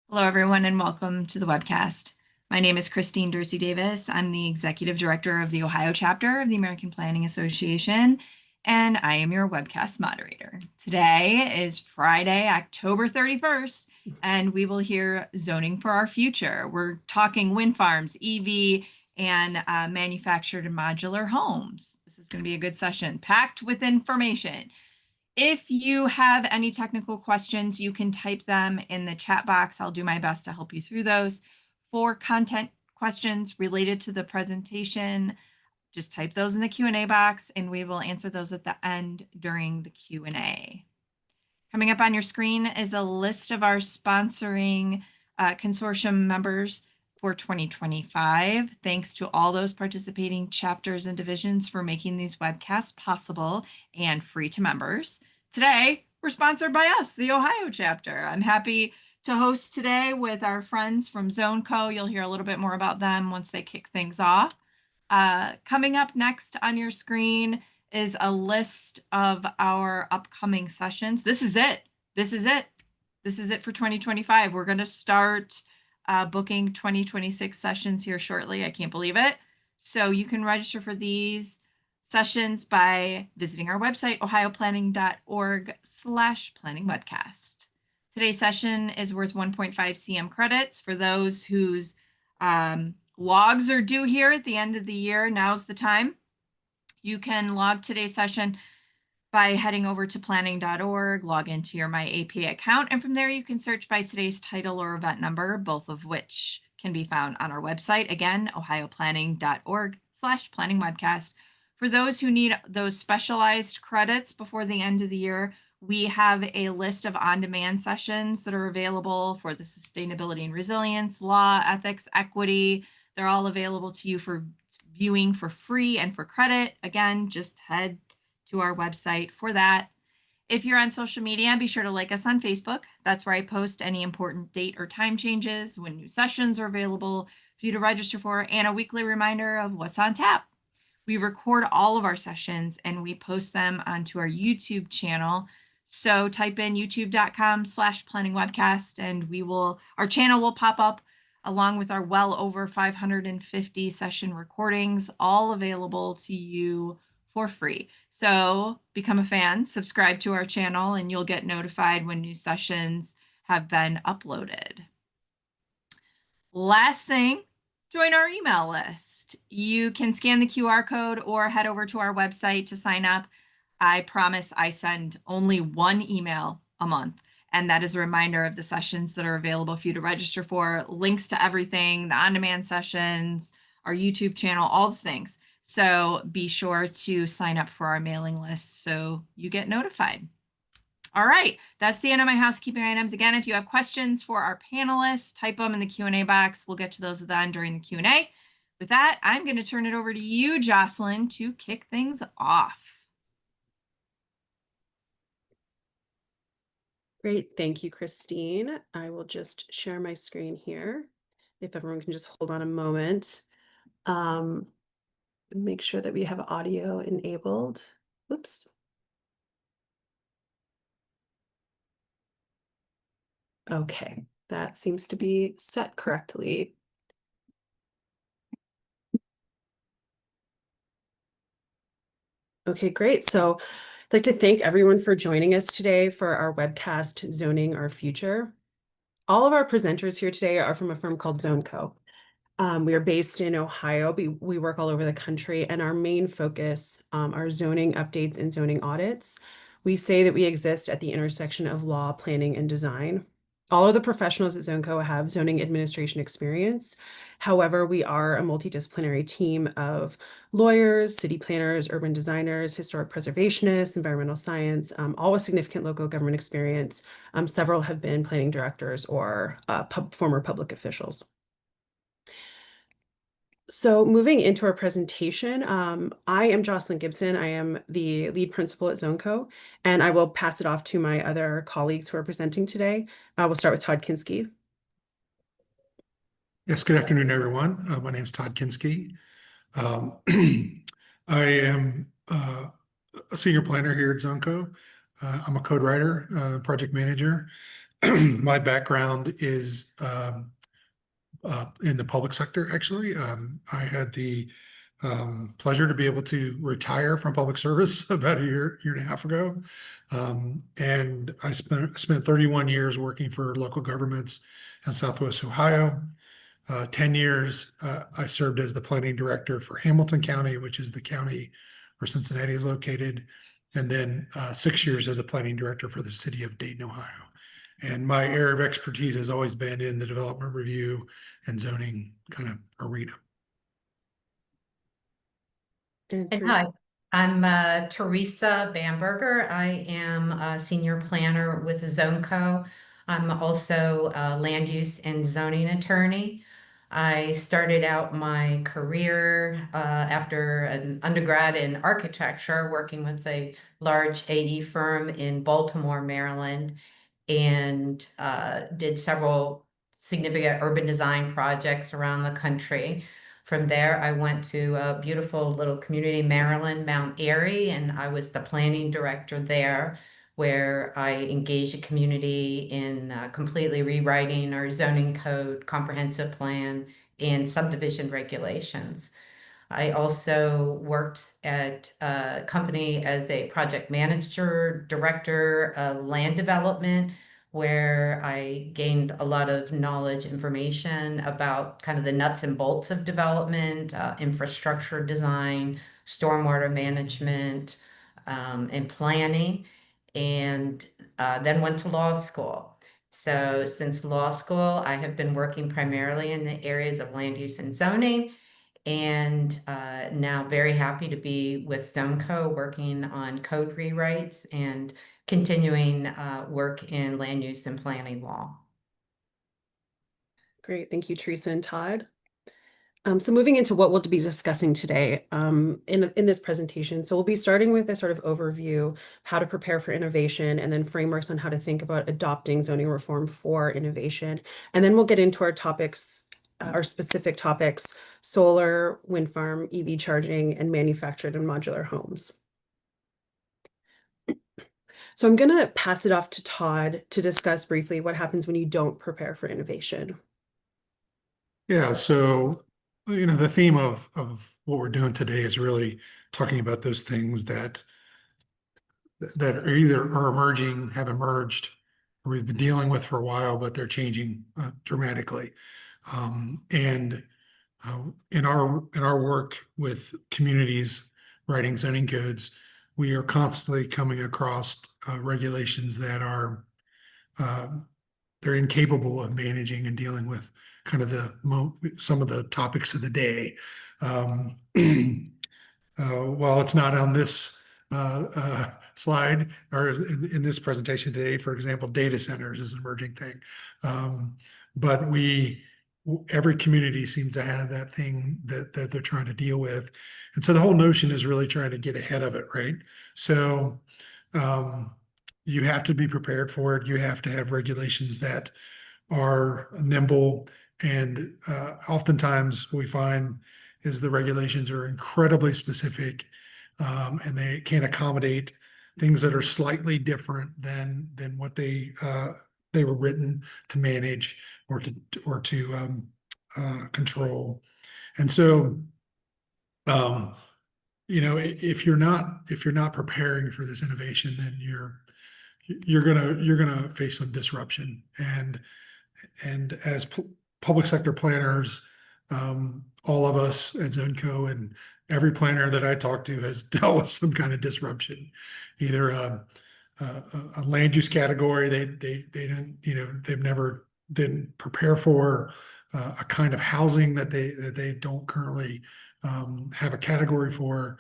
Hello, everyone, and welcome to the webcast. My name is Christine Dorsey Davis. I'm the Executive Director of the Ohio chapter of the American Planning Association, and I am your webcast moderator. Today is Friday, October 31st, and we will hear Zoning for Our Future. We're talking wind farms, EV, and manufactured and modular homes. This is going to be a good session, packed with information. If you have any technical questions, you can type them in the chat box. I'll do my best to help you through those. For content questions related to the presentation, just type those in the Q&A box and we will answer those at the end during the Q&A. Coming up on your screen is a list of our sponsoring consortium members for 2025. Thanks to all those participating chapters and divisions for making these webcasts possible and free to members. Today, we're sponsored by us, the Ohio chapter. I'm happy to host today with our friends from ZoneCo. You'll hear a little bit more about them once they kick things off. Coming up next on your screen is a list of our upcoming sessions. This is it. This is it. This is it for 2025. We're going to start booking 2026 sessions here shortly. I can't believe it. So you can register for these sessions by visiting our website, ohioplanning.org/planningwebcast. Today's session is worth 1.5 CM credits. For those whose logs are due here at the end of the year, now's the time. You can log today's session by heading over to planning.org, log into your MyAPA account, and from there you can search by today's title or event number, both of which can be found on our website. Again, ohioplanning.org/planningwebcast. For those who need those specialized credits before the end of the year, we have a list of on-demand sessions that are available for the sustainability and resilience, law, ethics, equity. They're all available to you for viewing for free and for credit. Again, just head to our website for that. If you're on social media, be sure to like us on Facebook. That's where I post any important date or time changes, when new sessions are available for you to register for, and a weekly reminder of what's on tap. We record all of our sessions and we post them onto our YouTube channel. So type in youtube.com/planningwebcast and our channel will pop up along with our well over 550 session recordings, all available to you for free. So become a fan, subscribe to our channel, and you'll get notified when new sessions have been uploaded. Last thing, join our email list. You can scan the QR code or head over to our website to sign up. I promise I send only one email a month, and that is a reminder of the sessions that are available for you to register for, links to everything, the on-demand sessions, our YouTube channel, all the things. So be sure to sign up for our mailing list so you get notified. All right, that's the end of my housekeeping items. Again, if you have questions for our panelists, type them in the Q&A box. We'll get to those then during the Q&A. With that, I'm going to turn it over to you, Jocelyn, to kick things off. Great, thank you, Christine. I will just share my screen here. If everyone can just hold on a moment. Make sure that we have audio enabled. Whoops. Okay, that seems to be set correctly. Okay, great. So I'd like to thank everyone for joining us today for our webcast, Zoning Our Future. All of our presenters here today are from a firm called ZoneCo. We are based in Ohio. We work all over the country, and our main focus are zoning updates and zoning audits. We say that we exist at the intersection of law, planning, and design. All of the professionals at ZoneCo have zoning administration experience. However, we are a multidisciplinary team of lawyers, city planners, urban designers, historic preservationists, environmental science, all with significant local government experience. Several have been planning directors or former public officials. So moving into our presentation, I am Jocelyn Gibson. I am the lead principal at ZoneCo, and I will pass it off to my other colleagues who are presenting today. We'll start with Todd Kinski. Yes, good afternoon, everyone. My name is Todd Kinski. I am a senior planner here at ZoneCo. I'm a code writer, project manager. my background is in the public sector, actually. I had the pleasure to be able to retire from public service about a year and a half ago. And I spent 31 years working for local governments in Southwest Ohio. 10 years, I served as the planning director for Hamilton County, which is the county where Cincinnati is located. And then 6 years as the planning director for the city of Dayton, Ohio. And my area of expertise has always been in the development review and zoning kind of arena. And And hi, I'm Teresa Bamberger. I am a senior planner with ZoneCo. I'm also a land use and zoning attorney. I started out my career after an undergrad in architecture, working with a large AE firm in Baltimore, Maryland, and did several significant urban design projects around the country. From there, I went to a beautiful little community, Maryland, Mount Airy, and I was the planning director there, where I engaged a community in completely rewriting our zoning code, comprehensive plan, and subdivision regulations. I also worked at a company as a project manager, director of land development, where I gained a lot of knowledge, information about kind of the nuts and bolts of development, infrastructure design, stormwater management, and planning, and then went to law school. So since law school, I have been working primarily in the areas of land use and zoning, and now very happy to be with ZoneCo, working on code rewrites and continuing work in land use and planning law. great, thank you, Teresa and Todd. So moving into what we'll be discussing today in this presentation. So we'll be starting with a sort of overview, how to prepare for innovation, and then frameworks on how to think about adopting zoning reform for innovation. And then we'll get into our topics, our specific topics: solar, wind farm, EV charging, and manufactured and modular homes. So I'm going to pass it off to Todd to discuss briefly what happens when you don't prepare for innovation. Yeah, so the theme of what we're doing today is really talking about those things that are either are emerging, have emerged, or we've been dealing with for a while, but they're changing dramatically. And in our work with communities writing zoning codes, we are constantly coming across regulations that are they're incapable of managing and dealing with kind of some of the topics of the day. While it's not on this slide or in this presentation today, for example, data centers is an emerging thing. But every community seems to have that thing that they're trying to deal with. And so the whole notion is really trying to get ahead of it, right? So you have to be prepared for it. You have to have regulations that are nimble. And oftentimes we find is the regulations are incredibly specific, and they can't accommodate things that are slightly different than what they were written to manage or to control. And so, if you're not preparing for this innovation, then you're gonna face some disruption. And as public sector planners, all of us at ZoneCo and every planner that I talk to has dealt with some kind of disruption, either a land use category they didn't, they've never didn't prepare for, a kind of housing that they don't currently have a category for.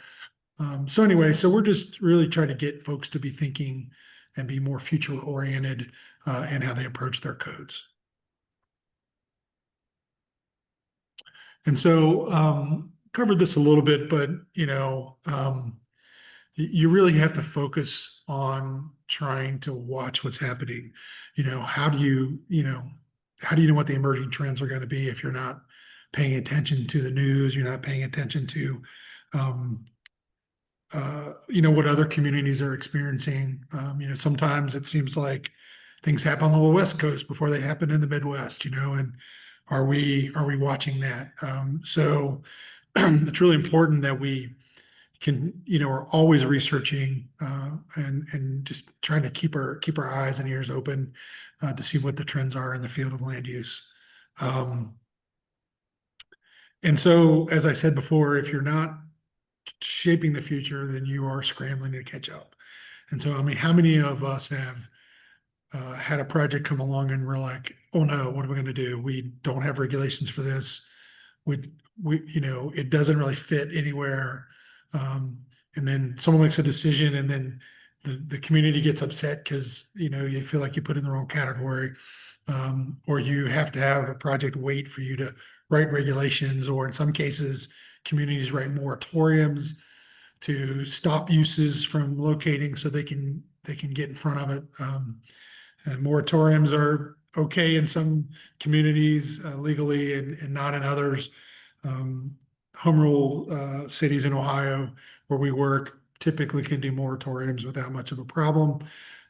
So anyway, so we're just really trying to get folks to be thinking and be more future oriented in how they approach their codes. And so covered this a little bit, but you really have to focus on trying to watch what's happening. How do you know what the emerging trends are going to be if you're not paying attention to the news, you're not paying attention to what other communities are experiencing. Sometimes it seems like things happen on the West Coast before they happen in the Midwest, and are we watching that? So it's really important that we can, are always researching and just trying to keep our eyes and ears open to see what the trends are in the field of land use. And so, as I said before, if you're not shaping the future, then you are scrambling to catch up. And so, I mean, how many of us have had a project come along and we're like, oh no, what are we going to do? We don't have regulations for this. It doesn't really fit anywhere. And then someone makes a decision and then the community gets upset because, you feel like you put in the wrong category. Or you have to have a project wait for you to write regulations, or in some cases, communities write moratoriums to stop uses from locating so they can get in front of it. And moratoriums are okay in some communities legally and not in others. Home rule cities in Ohio where we work typically can do moratoriums without much of a problem.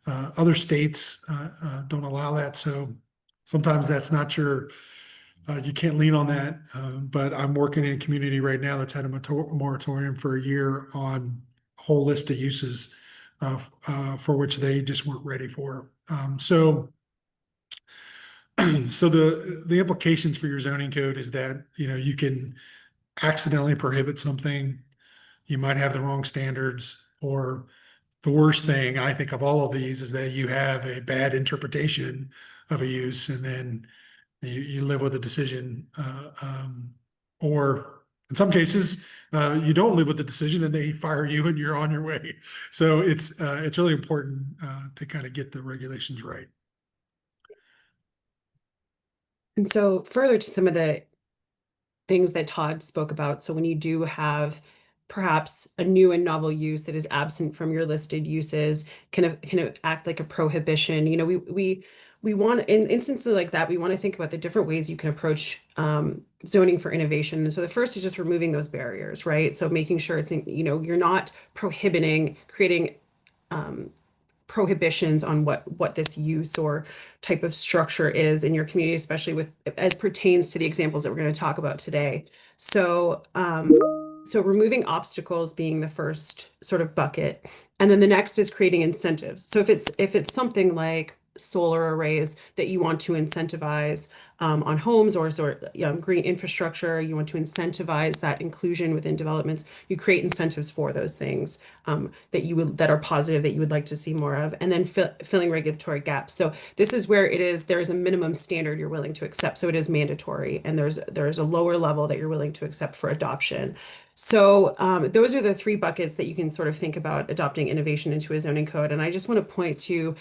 Other states don't allow that, so sometimes that's not your, you can't lean on that. But I'm working in a community right now that's had a moratorium for a year on a whole list of uses for which they just weren't ready for. So the implications for your zoning code is that, you can accidentally prohibit something. You might have the wrong standards, or the worst thing I think of all of these is that you have a bad interpretation of a use and then you live with a decision. Or in some cases, you don't live with the decision and they fire you and you're on your way. So it's really important to kind of get the regulations right. And so further to some of the things that Todd spoke about, so when you do have perhaps a new and novel use that is absent from your listed uses, kind of act like a prohibition. We want, in instances like that, we want to think about the different ways you can approach zoning for innovation. And so the first is just removing those barriers, right? So making sure it's, you're not creating prohibitions on what this use or type of structure is in your community, especially with as pertains to the examples that we're going to talk about today. So so removing obstacles being the first sort of bucket, and then the next is creating incentives. So if it's something like solar arrays that you want to incentivize on homes, or green infrastructure, you want to incentivize that inclusion within developments, you create incentives for those things that are positive, that you would like to see more of, and then filling regulatory gaps. So this is where there is a minimum standard you're willing to accept. So it is mandatory, and there's a lower level that you're willing to accept for adoption. So those are the three buckets that you can sort of think about adopting innovation into a zoning code. And I just want to point to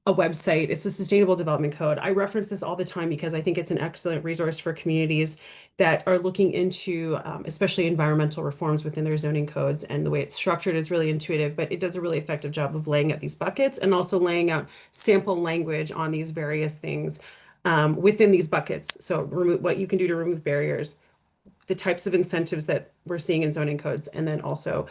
a website. It's the Sustainable Development Code. I reference this all the time because I think it's an excellent resource for communities that are looking into especially environmental reforms within their zoning codes. And the way it's structured is really intuitive, but it does a really effective job of laying out these buckets and also laying out sample language on these various things within these buckets. So what you can do to remove barriers, the types of incentives that we're seeing in zoning codes, and then also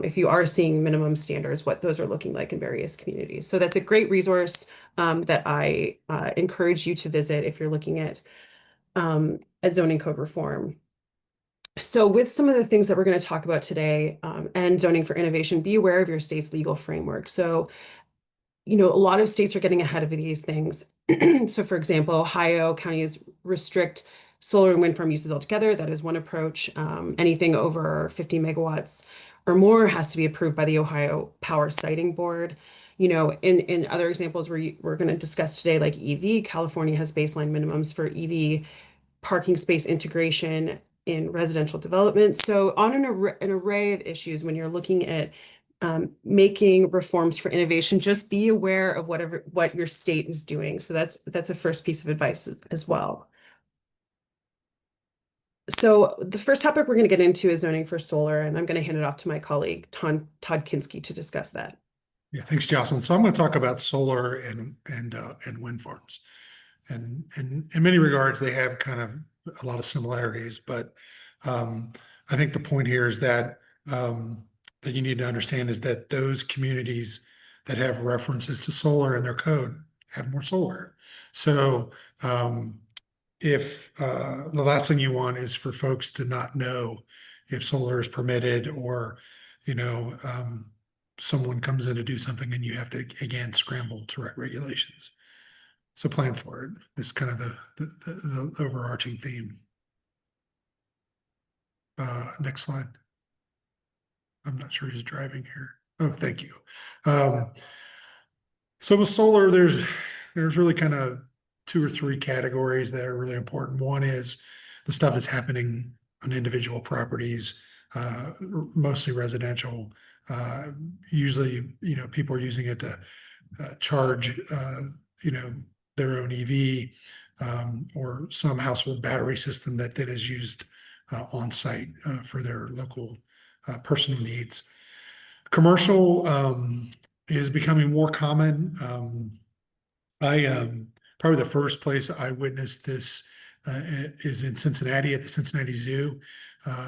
if you are seeing minimum standards, what those are looking like in various communities. So that's a great resource that I encourage you to visit if you're looking at zoning code reform. So with some of the things that we're going to talk about today and zoning for innovation, be aware of your state's legal framework. So a lot of states are getting ahead of these things. So for example, Ohio counties restrict solar and wind farm uses altogether. That is one approach. Anything over 50 megawatts or more has to be approved by the Ohio Power Siting Board. In other examples we're going to discuss today, like EV, California has baseline minimums for EV parking space integration in residential development. So on an array of issues, when you're looking at making reforms for innovation, just be aware of what your state is doing. So that's a first piece of advice as well. So the first topic we're going to get into is zoning for solar, and I'm going to hand it off to my colleague, Todd Kinski, to discuss that. Yeah, thanks, Jocelyn. So I'm going to talk about solar and wind farms. And in many regards, they have kind of a lot of similarities, but I think the point here is that you need to understand is that those communities that have references to solar in their code have more solar. So if the last thing you want is for folks to not know if solar is permitted, or someone comes in to do something and you have to again scramble to write regulations. So plan for it. It's kind of the overarching theme. Next slide. I'm not sure who's driving here. Oh, thank you. So with solar, there's really kind of 2 or 3 categories that are really important. One is the stuff that's happening on individual properties, mostly residential. Usually, people are using it to charge, their own EV, or some household battery system that is used on site for their local personal needs. Commercial is becoming more common. Probably the first place I witnessed this is in Cincinnati at the Cincinnati Zoo.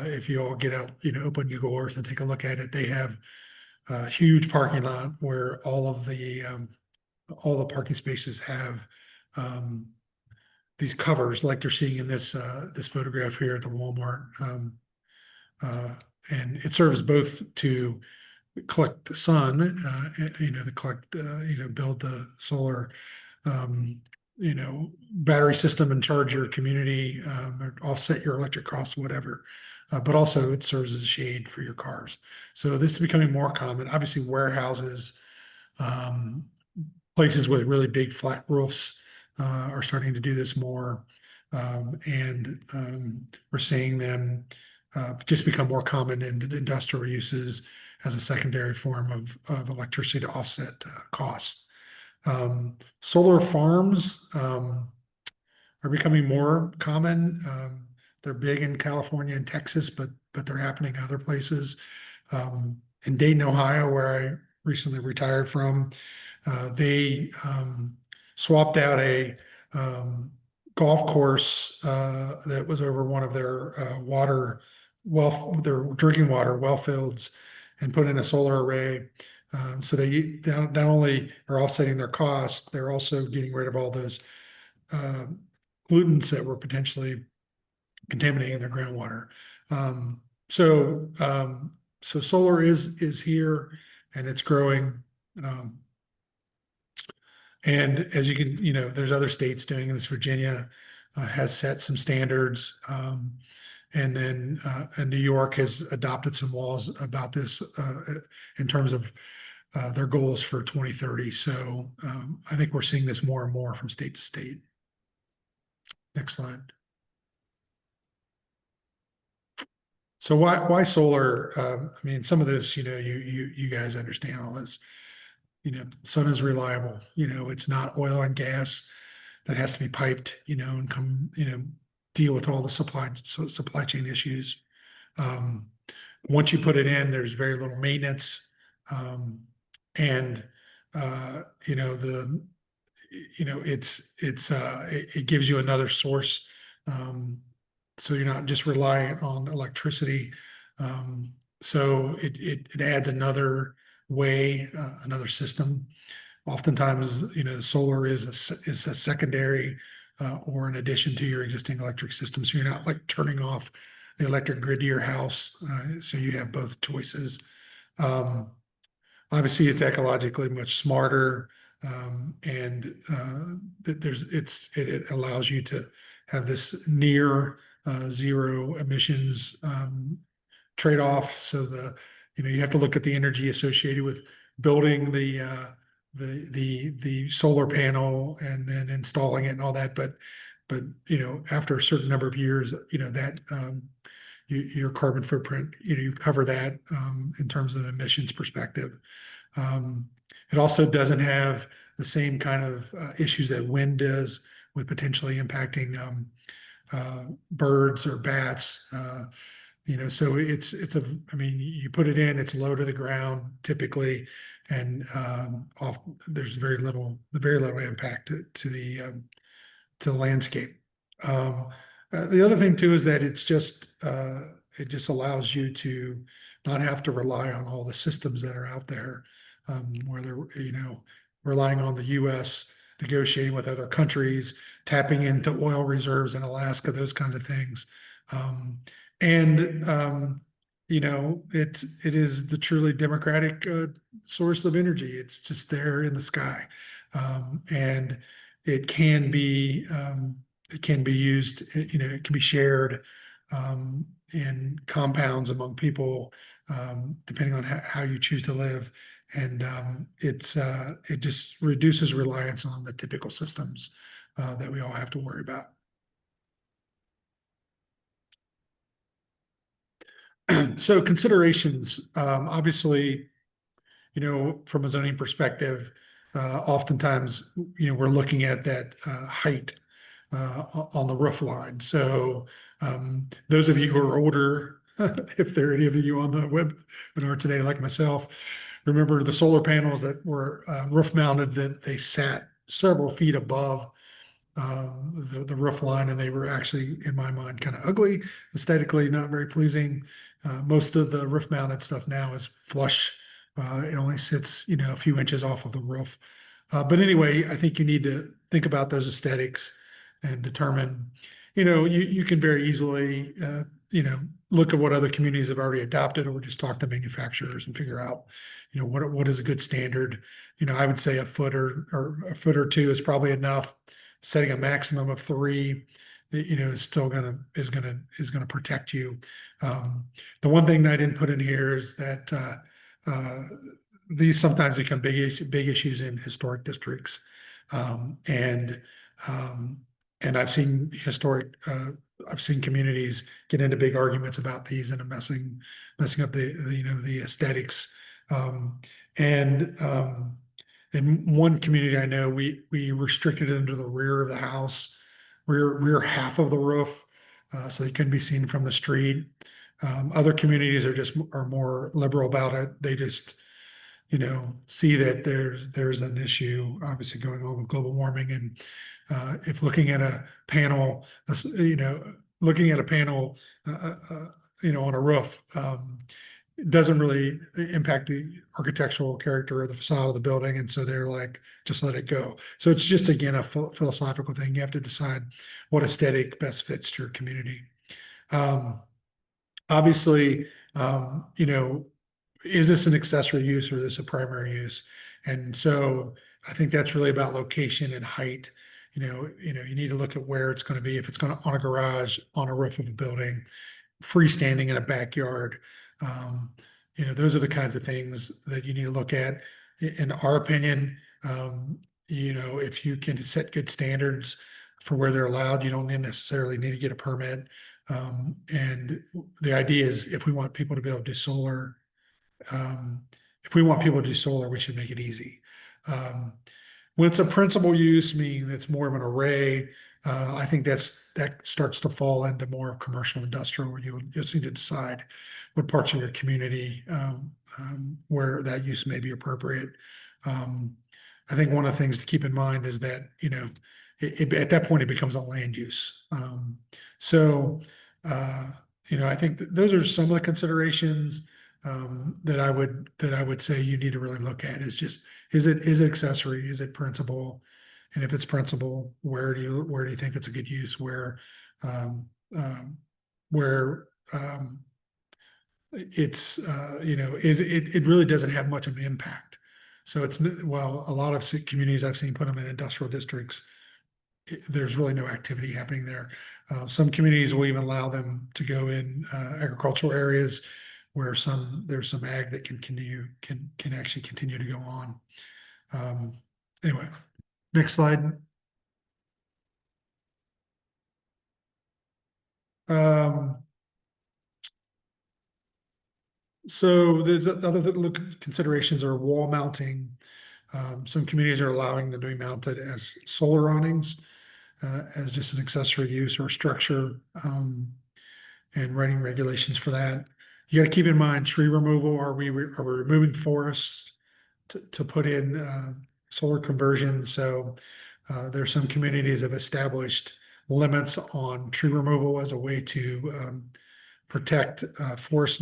If you all get out, open Google Earth and take a look at it, they have a huge parking lot where all the parking spaces have these covers, like you're seeing in this photograph here at the Walmart, and it serves both to collect the sun, build the solar, battery system and charge your community, or offset your electric costs, whatever. But also it serves as a shade for your cars. So this is becoming more common. Obviously, warehouses, places with really big flat roofs are starting to do this more. We're seeing them just become more common in industrial uses as a secondary form of electricity to offset costs. Solar farms are becoming more common. They're big in California and Texas, but they're happening in other places. In Dayton, Ohio, where I recently retired from, they swapped out a golf course that was over one of their their drinking water well fields, and put in a solar array. So they not only are offsetting their costs, they're also getting rid of all those pollutants that were potentially contaminating their groundwater. So solar is here, and it's growing. And as you can, there's other states doing this. Virginia has set some standards. And then New York has adopted some laws about this in terms of their goals for 2030. So I think we're seeing this more and more from state to state. Next slide. So why solar? I mean, some of this, you guys understand all this. Sun is reliable. It's not oil and gas that has to be piped. And come, deal with all the supply chain issues. Once you put it in, there's very little maintenance, and it gives you another source, so you're not just reliant on electricity. So it adds another way, another system. Oftentimes, solar is a secondary or in addition to your existing electric system. So you're not like turning off the electric grid to your house. So you have both choices. Obviously, it's ecologically much smarter, and it allows you to have this near zero emissions trade-off. So you have to look at the energy associated with building the solar panel and then installing it and all that. But after a certain number of years, that your carbon footprint, you cover that in terms of an emissions perspective. It also doesn't have the same kind of issues that wind does, with potentially impacting birds or bats. So you put it in, it's low to the ground typically, and there's very little impact to the landscape. The other thing too is that it just allows you to not have to rely on all the systems that are out there, whether relying on the U.S. negotiating with other countries, tapping into oil reserves in Alaska, those kinds of things. It is the truly democratic source of energy. It's just there in the sky, and it can be used. It can be shared in compounds among people, depending on how you choose to live. And it just reduces reliance on the typical systems that we all have to worry about. So considerations, obviously, from a zoning perspective, oftentimes, we're looking at that height on the roof line. So those of you who are older, if there are any of you on the webinar today, like myself, remember the solar panels that were roof mounted, that they sat several feet above the roof line, and they were actually, in my mind, kind of ugly, aesthetically not very pleasing. Most of the roof mounted stuff now is flush. It only sits, a few inches off of the roof. But anyway, I think you need to think about those aesthetics and determine, you can very easily, look at what other communities have already adopted, or just talk to manufacturers and figure out, what is a good standard. I would say a foot or a foot or two is probably enough. Setting a maximum of 3, is still gonna protect you. The one thing that I didn't put in here is that these sometimes become big issues in historic districts, and I've seen communities get into big arguments about these and messing up the aesthetics. In one community I know, we restricted them to the rear of the house, rear half of the roof, so they couldn't be seen from the street. Other communities are more liberal about it. They just, see that there's an issue obviously going on with global warming, and if looking at a panel, on a roof, doesn't really impact the architectural character or the facade of the building. And so they're like, just let it go. So it's just, again, a philosophical thing. You have to decide what aesthetic best fits your community. Obviously, is this an accessory use or is this a primary use? And so I think that's really about location and height. You need to look at where it's going to be. If it's going to on a garage, on a roof of a building, freestanding in a backyard. Those are the kinds of things that you need to look at. In our opinion, if you can set good standards for where they're allowed, you don't necessarily need to get a permit. And the idea is, if we want people to be able to do solar, we should make it easy. When it's a principal use, meaning it's more of an array, I think that starts to fall into more commercial industrial, where you just need to decide what parts of your community where that use may be appropriate. I think one of the things to keep in mind is that, at that point it becomes a land use. I think those are some of the considerations that I would say you need to really look at. Is it accessory? Is it principal? And if it's principal, where do you think it's a good use? It's it really doesn't have much of an impact. So a lot of communities I've seen put them in industrial districts, there's really no activity happening there. Some communities will even allow them to go in agricultural areas where there's some ag that can actually continue to go on. Anyway, next slide. So there's other considerations are wall mounting. Some communities are allowing them to be mounted as solar awnings, as just an accessory use or structure, and writing regulations for that. You got to keep in mind tree removal. Are we removing forests to put in solar conversion? So there's some communities have established limits on tree removal as a way to protect forested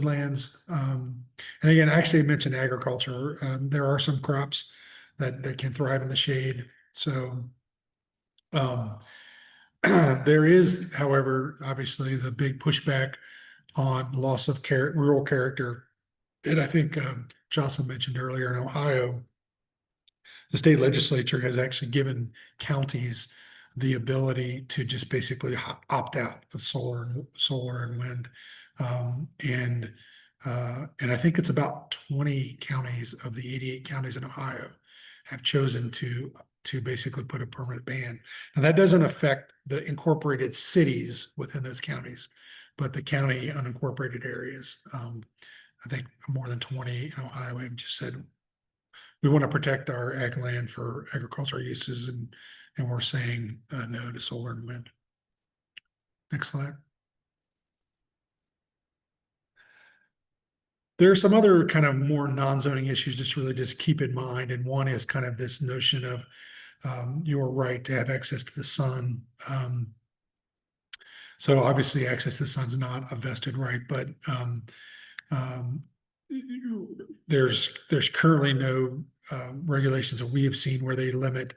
lands. And again, I actually mentioned agriculture. There are some crops that can thrive in the shade. So there is, however, obviously the big pushback on loss of rural character. And I think Jocelyn mentioned earlier, in Ohio, the state legislature has actually given counties the ability to just basically opt out of solar and wind. And I think it's about 20 counties of the 88 counties in Ohio have chosen to basically put a permanent ban. Now that doesn't affect the incorporated cities within those counties, but the county unincorporated areas. I think more than 20 in Ohio have just said, we want to protect our ag land for agricultural uses, and we're saying no to solar and wind. Next slide. There are some other kind of more non-zoning issues just keep in mind. And one is kind of this notion of your right to have access to the sun. So obviously access to the sun's not a vested right, but there's currently no regulations that we have seen where they limit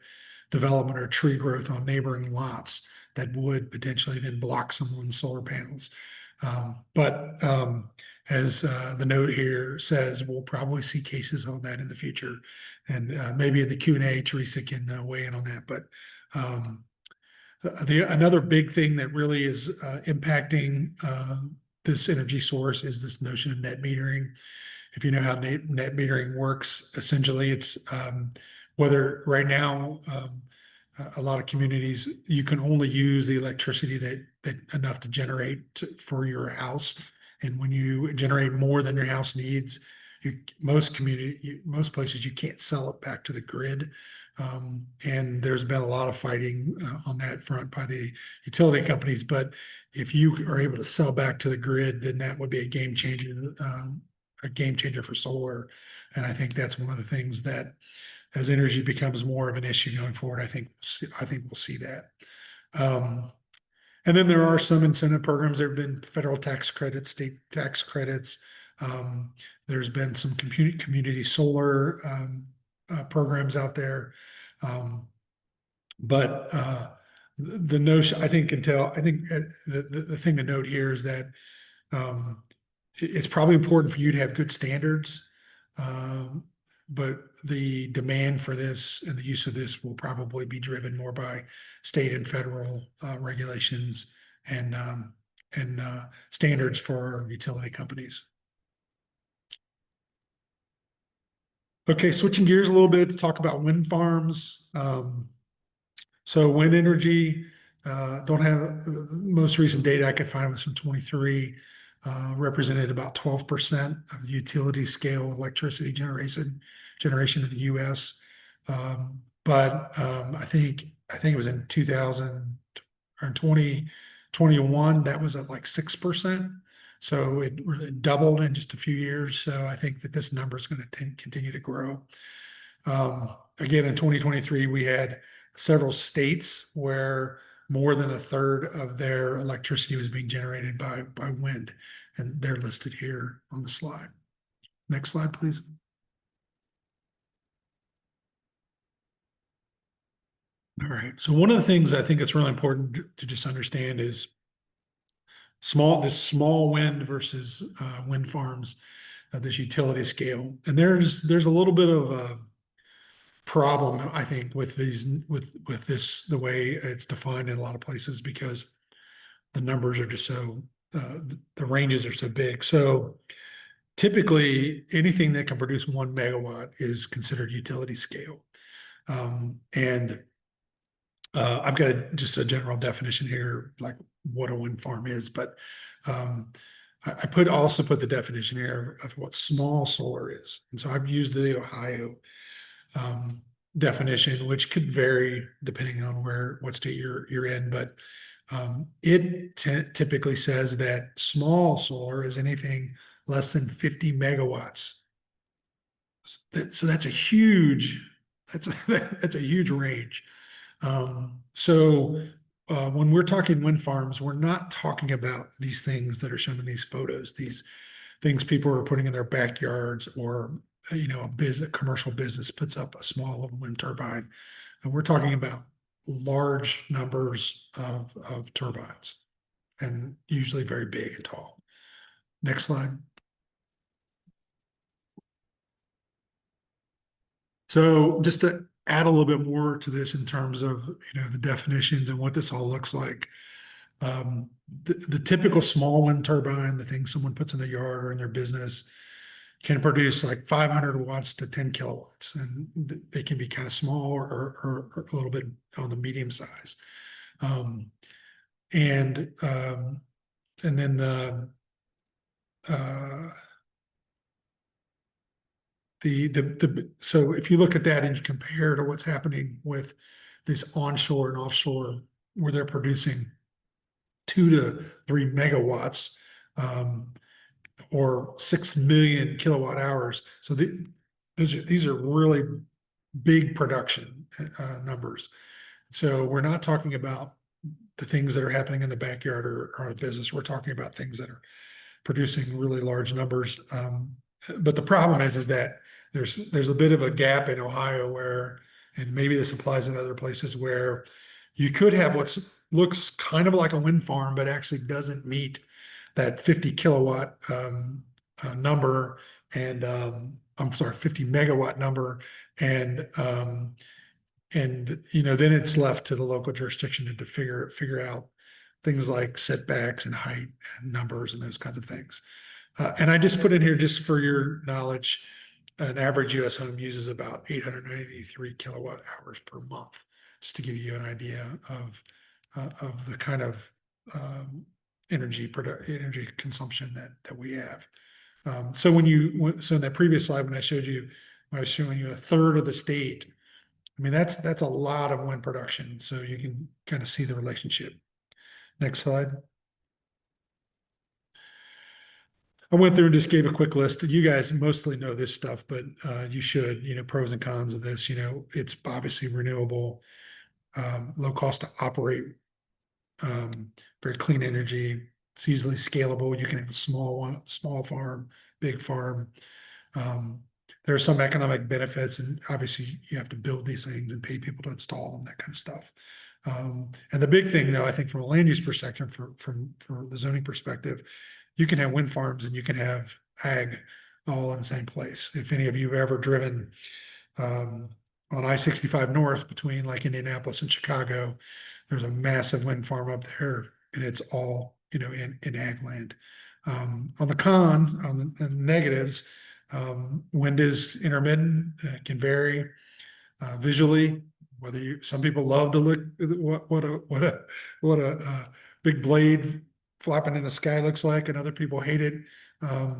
development or tree growth on neighboring lots that would potentially then block someone's solar panels. But as the note here says, we'll probably see cases on that in the future. And maybe in the Q&A, Teresa can weigh in on that. But another big thing that really is impacting this energy source is this notion of net metering. If you know how net metering works, essentially it's whether right now a lot of communities, you can only use the electricity that enough to generate for your house. And when you generate more than your house needs, most places you can't sell it back to the grid. And there's been a lot of fighting on that front by the utility companies. But if you are able to sell back to the grid, then that would be a game changer for solar. And I think that's one of the things that, as energy becomes more of an issue going forward, I think we'll see that. And then there are some incentive programs. There have been federal tax credits, state tax credits. There's been some community solar programs out there. But the notion, I think the thing to note here is that it's probably important for you to have good standards. But the demand for this and the use of this will probably be driven more by state and federal regulations and standards for utility companies. Okay, switching gears a little bit to talk about wind farms. So wind energy, don't have the most recent data I could find was from 23. Represented about 12% of the utility scale electricity generation in the U.S. But I think it was in 2000 or 2021 that was at like 6%. So it really doubled in just a few years. So I think that this number is going to continue to grow. Again, in 2023, we had several states where more than a third of their electricity was being generated by wind, and they're listed here on the slide. Next slide, please. All right. So one of the things I think it's really important to just understand is this small wind versus wind farms at this utility scale, and there's a little bit of a problem, I think, with this, the way it's defined in a lot of places, because the numbers are just so, the ranges are so big. So typically anything that can produce 1 megawatt is considered utility scale. And I've got just a general definition here, like what a wind farm is, but I also put the definition here of what small solar is. And so I've used the Ohio definition, which could vary depending on what state you're in, but it typically says that small solar is anything less than 50 megawatts. So that's a huge range. When we're talking wind farms, we're not talking about these things that are shown in these photos, these things people are putting in their backyards or a commercial business puts up a small little wind turbine. And we're talking about large numbers of turbines, and usually very big and tall. Next slide. So just to add a little bit more to this in terms of the definitions and what this all looks like. The typical small wind turbine, the thing someone puts in their yard or in their business, can produce like 500 watts to 10 kilowatts, and they can be kind of small or a little bit on the medium size. And then so if you look at that and you compare to what's happening with this onshore and offshore, where they're producing 2 to 3 megawatts, or 6 million kilowatt hours. So these are really big production numbers. So we're not talking about the things that are happening in the backyard or a business. We're talking about things that are producing really large numbers. But the problem is that there's a bit of a gap in Ohio where, and maybe this applies in other places, where you could have what looks kind of like a wind farm, but actually doesn't meet that 50 kilowatt number, and I'm sorry, 50 megawatt number, and then it's left to the local jurisdiction to figure out things like setbacks and height and numbers and those kinds of things. And I just put in here, just for your knowledge, an average U.S. home uses about 893 kilowatt hours per month, just to give you an idea of the kind of energy consumption that we have. So in that previous slide, when I was showing you a third of the state, I mean, that's a lot of wind production. So you can kind of see the relationship. Next slide. I went through and just gave a quick list. You guys mostly know this stuff, but you should, pros and cons of this. It's obviously renewable, low cost to operate, very clean energy. It's easily scalable. You can have a small farm, big farm. There are some economic benefits, and obviously you have to build these things and pay people to install them, that kind of stuff. And the big thing, though, I think from a land use perspective, from the zoning perspective, you can have wind farms and you can have ag all in the same place. If any of you have ever driven on I-65 North between like Indianapolis and Chicago, there's a massive wind farm up there, and it's all in ag land. On the negatives, wind is intermittent, can vary visually. Some people love to look at what a big blade flapping in the sky looks like, and other people hate it.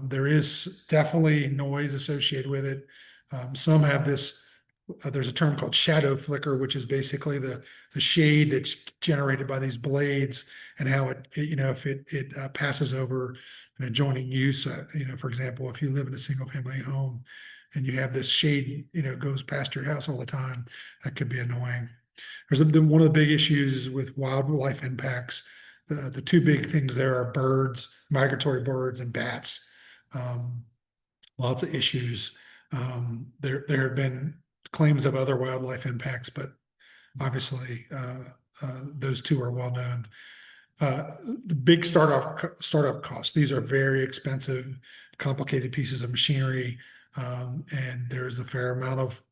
There is definitely noise associated with it. Some have this. There's a term called shadow flicker, which is basically the shade that's generated by these blades, and how if it passes over an adjoining use. For example, if you live in a single family home and you have this shade, goes past your house all the time, that could be annoying. One of the big issues with wildlife impacts. The two big things there are birds, migratory birds, and bats. Lots of issues. There have been claims of other wildlife impacts, but obviously those two are well known. The big startup costs. These are very expensive, complicated pieces of machinery, and there's a fair amount of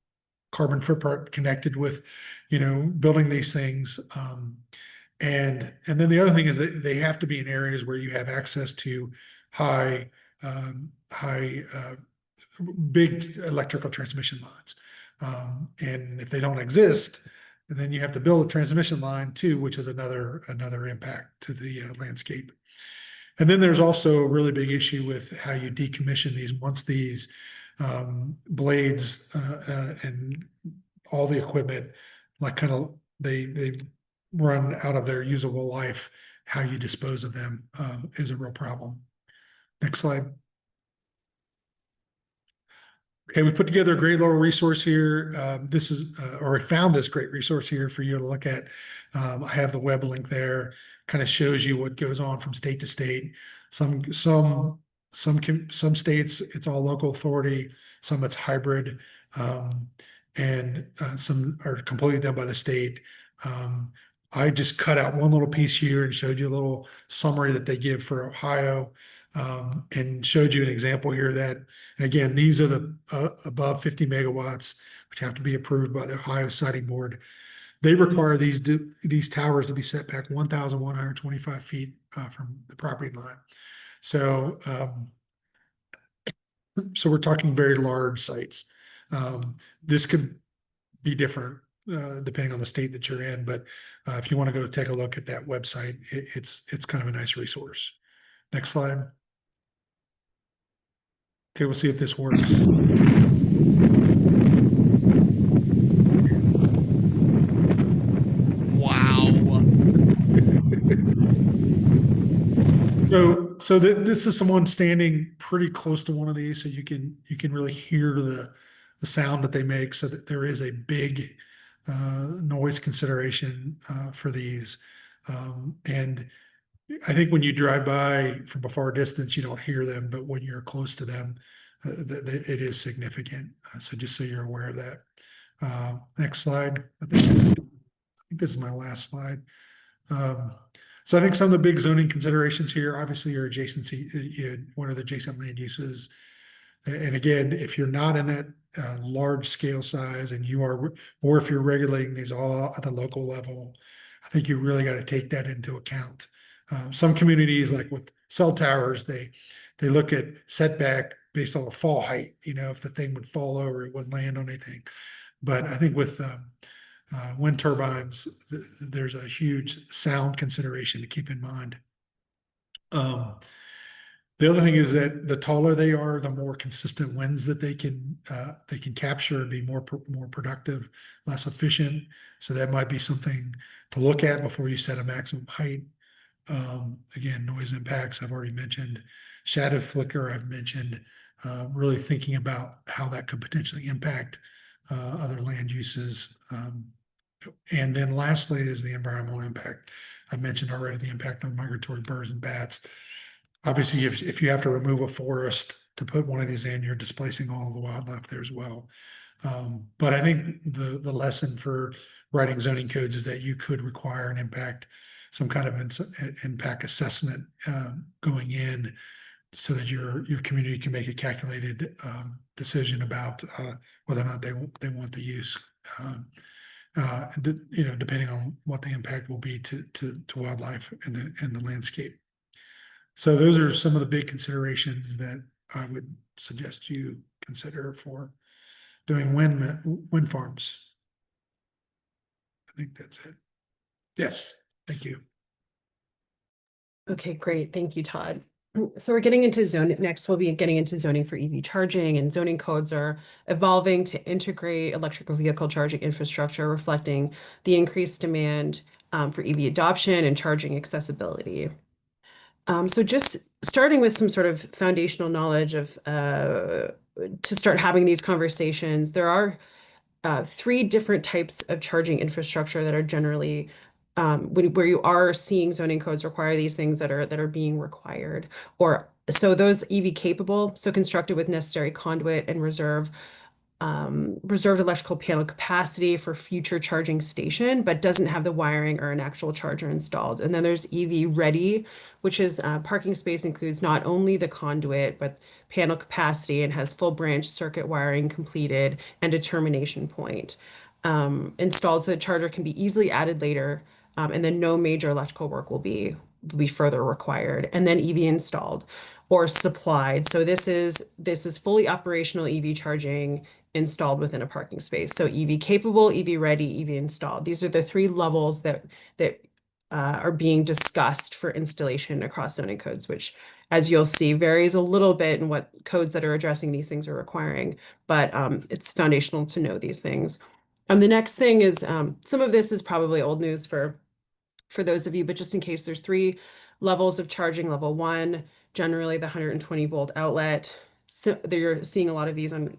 carbon footprint connected with, building these things. And then the other thing is that they have to be in areas where you have access to big electrical transmission lines. And if they don't exist, then you have to build a transmission line too, which is another impact to the landscape. And then there's also a really big issue with how you decommission these once these blades and all the equipment, like they run out of their usable life. How you dispose of them is a real problem. Next slide. Okay, we put together a great little resource here. I found this great resource here for you to look at. I have the web link there. Kind of shows you what goes on from state to state. Some states, it's all local authority. some that's hybrid, and some are completely done by the state. I just cut out one little piece here and showed you a little summary that they give for Ohio, and showed you an example here that, and again, these are the above 50 megawatts, which have to be approved by the Ohio Siting Board. They require these towers to be set back 1,125 feet from the property line. So, so we're talking very large sites. This could be different depending on the state that you're in, but if you want to go take a look at that website, it's kind of a nice resource. Next slide. Okay, we'll see if this works. Wow. So this is someone standing pretty close to one of these, so you can really hear the sound that they make, so that there is a big noise consideration for these. And I think when you drive by from a far distance, you don't hear them, but when you're close to them, it is significant. So just so you're aware of that. Next slide. I think this is my last slide. So I think some of the big zoning considerations here, obviously your adjacency, what are the adjacent land uses? And again, if you're not in that large scale size and you are, or if you're regulating these all at the local level, I think you really got to take that into account. Some communities, like with cell towers, they look at setback based on the fall height. If the thing would fall over, it wouldn't land on anything. But I think with wind turbines, there's a huge sound consideration to keep in mind. The other thing is that the taller they are, the more consistent winds that they can capture and be more productive, less efficient. So that might be something to look at before you set a maximum height. Again, noise impacts I've already mentioned, shadow flicker I've mentioned. Really thinking about how that could potentially impact other land uses. And then lastly is the environmental impact. I mentioned already the impact on migratory birds and bats. Obviously, if you have to remove a forest to put one of these in, you're displacing all the wildlife there as well. But I think the lesson for writing zoning codes is that you could require an impact, some kind of impact assessment going in, so that your community can make a calculated decision about whether or not they want the use. Depending on what the impact will be to wildlife and the landscape. So those are some of the big considerations that I would suggest you consider for doing wind farms. I think that's it. Yes, thank you. Okay, great. Thank you, Todd. So we're getting into zoning. Next, we'll be getting into zoning for EV charging, and zoning codes are evolving to integrate electrical vehicle charging infrastructure, reflecting the increased demand for EV adoption and charging accessibility. So just starting with some sort of foundational knowledge of to start having these conversations, there are 3 different types of charging infrastructure that are generally where you are seeing zoning codes require these things that are being required. Or so those EV capable, so constructed with necessary conduit and reserved electrical panel capacity for future charging station, but doesn't have the wiring or an actual charger installed. And then there's EV ready, which is parking space includes not only the conduit, but panel capacity, and has full branch circuit wiring completed and a termination point installed, so the charger can be easily added later, and then no major electrical work will be further required. And then EV installed or supplied. So this is fully operational EV charging installed within a parking space. So EV capable, EV ready, EV installed. These are the 3 levels that are being discussed for installation across zoning codes, which, as you'll see, varies a little bit in what codes that are addressing these things are requiring, but it's foundational to know these things. The next thing is some of this is probably old news for those of you, but just in case, there's 3 levels of charging. Level 1, generally the 120 volt outlet. So you're seeing a lot of these in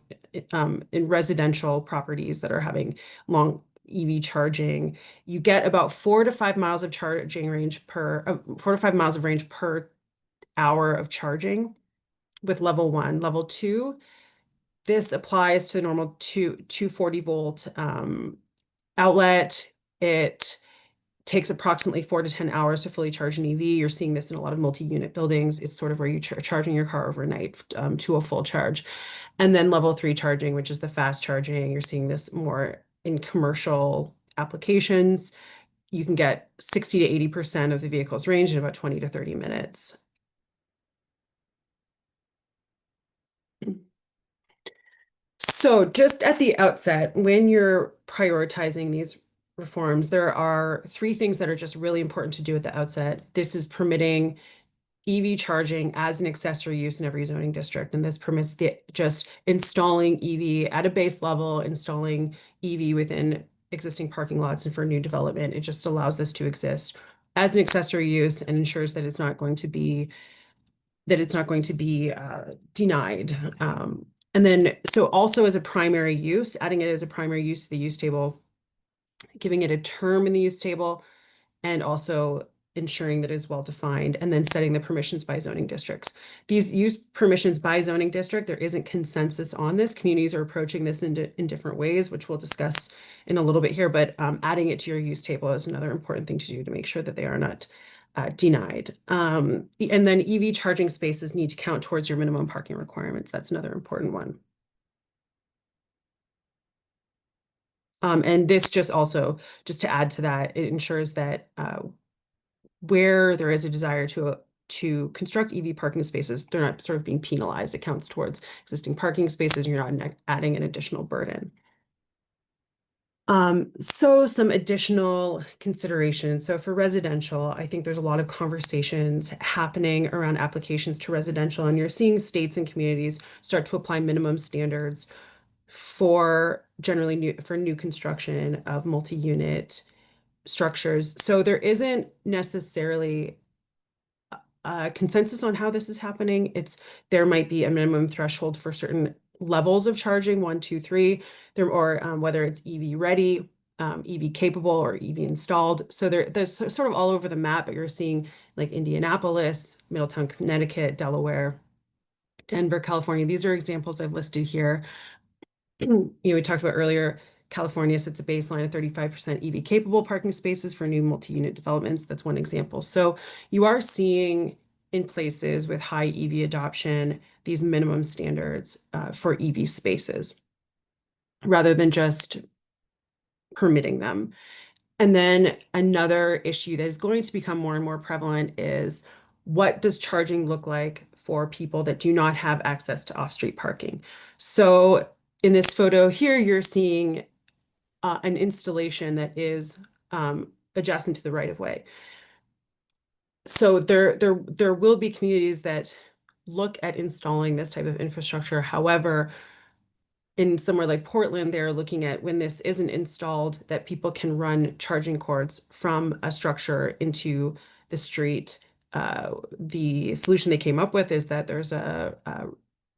residential properties that are having long EV charging. You get about 4 to 5 miles of charging range per 4 to 5 miles of range per hour of charging with level 1. Level 2 this applies to the normal 240 volt outlet. It takes approximately 4 to 10 hours to fully charge an EV. You're seeing this in a lot of multi-unit buildings. It's sort of where you're charging your car overnight to a full charge. And then level 3 charging, which is the fast charging. You're seeing this more in commercial applications. You can get 60 to 80% of the vehicle's range in about 20 to 30 minutes. So just at the outset, when you're prioritizing these reforms, there are 3 things that are just really important to do at the outset. This is permitting EV charging as an accessory use in every zoning district. And this permits just installing EV at a base level, installing EV within existing parking lots and for new development. It just allows this to exist as an accessory use and ensures that it's not going to be denied. And then, so also as a primary use, adding it as a primary use to the use table, giving it a term in the use table, and also ensuring that it is well defined, and then setting the permissions by zoning districts. These use permissions by zoning district, there isn't consensus on this. Communities are approaching this in different ways, which we'll discuss in a little bit here, but adding it to your use table is another important thing to do to make sure that they are not denied. And then EV charging spaces need to count towards your minimum parking requirements. That's another important one. And this just to add to that, it ensures that where there is a desire to construct EV parking spaces, they're not sort of being penalized. It counts towards existing parking spaces. You're not adding an additional burden. So some additional considerations. So for residential, I think there's a lot of conversations happening around applications to residential, and you're seeing states and communities start to apply minimum standards for new construction of multi-unit structures. So there isn't necessarily a consensus on how this is happening. There might be a minimum threshold for certain levels of charging, 1, 2, 3, or whether it's EV ready, EV capable, or EV installed. So there's sort of all over the map, but you're seeing like Indianapolis, Middletown, Connecticut, Delaware, Denver, California. These are examples I've listed here. We talked about earlier, California sets a baseline of 35% EV capable parking spaces for new multi-unit developments. That's one example. So you are seeing in places with high EV adoption, these minimum standards for EV spaces, rather than just permitting them. And then another issue that is going to become more and more prevalent is, what does charging look like for people that do not have access to off-street parking? So in this photo here, you're seeing an installation that is adjacent to the right-of-way. So there will be communities that look at installing this type of infrastructure. However, in somewhere like Portland, they're looking at, when this isn't installed, that people can run charging cords from a structure into the street. The solution they came up with is that there's a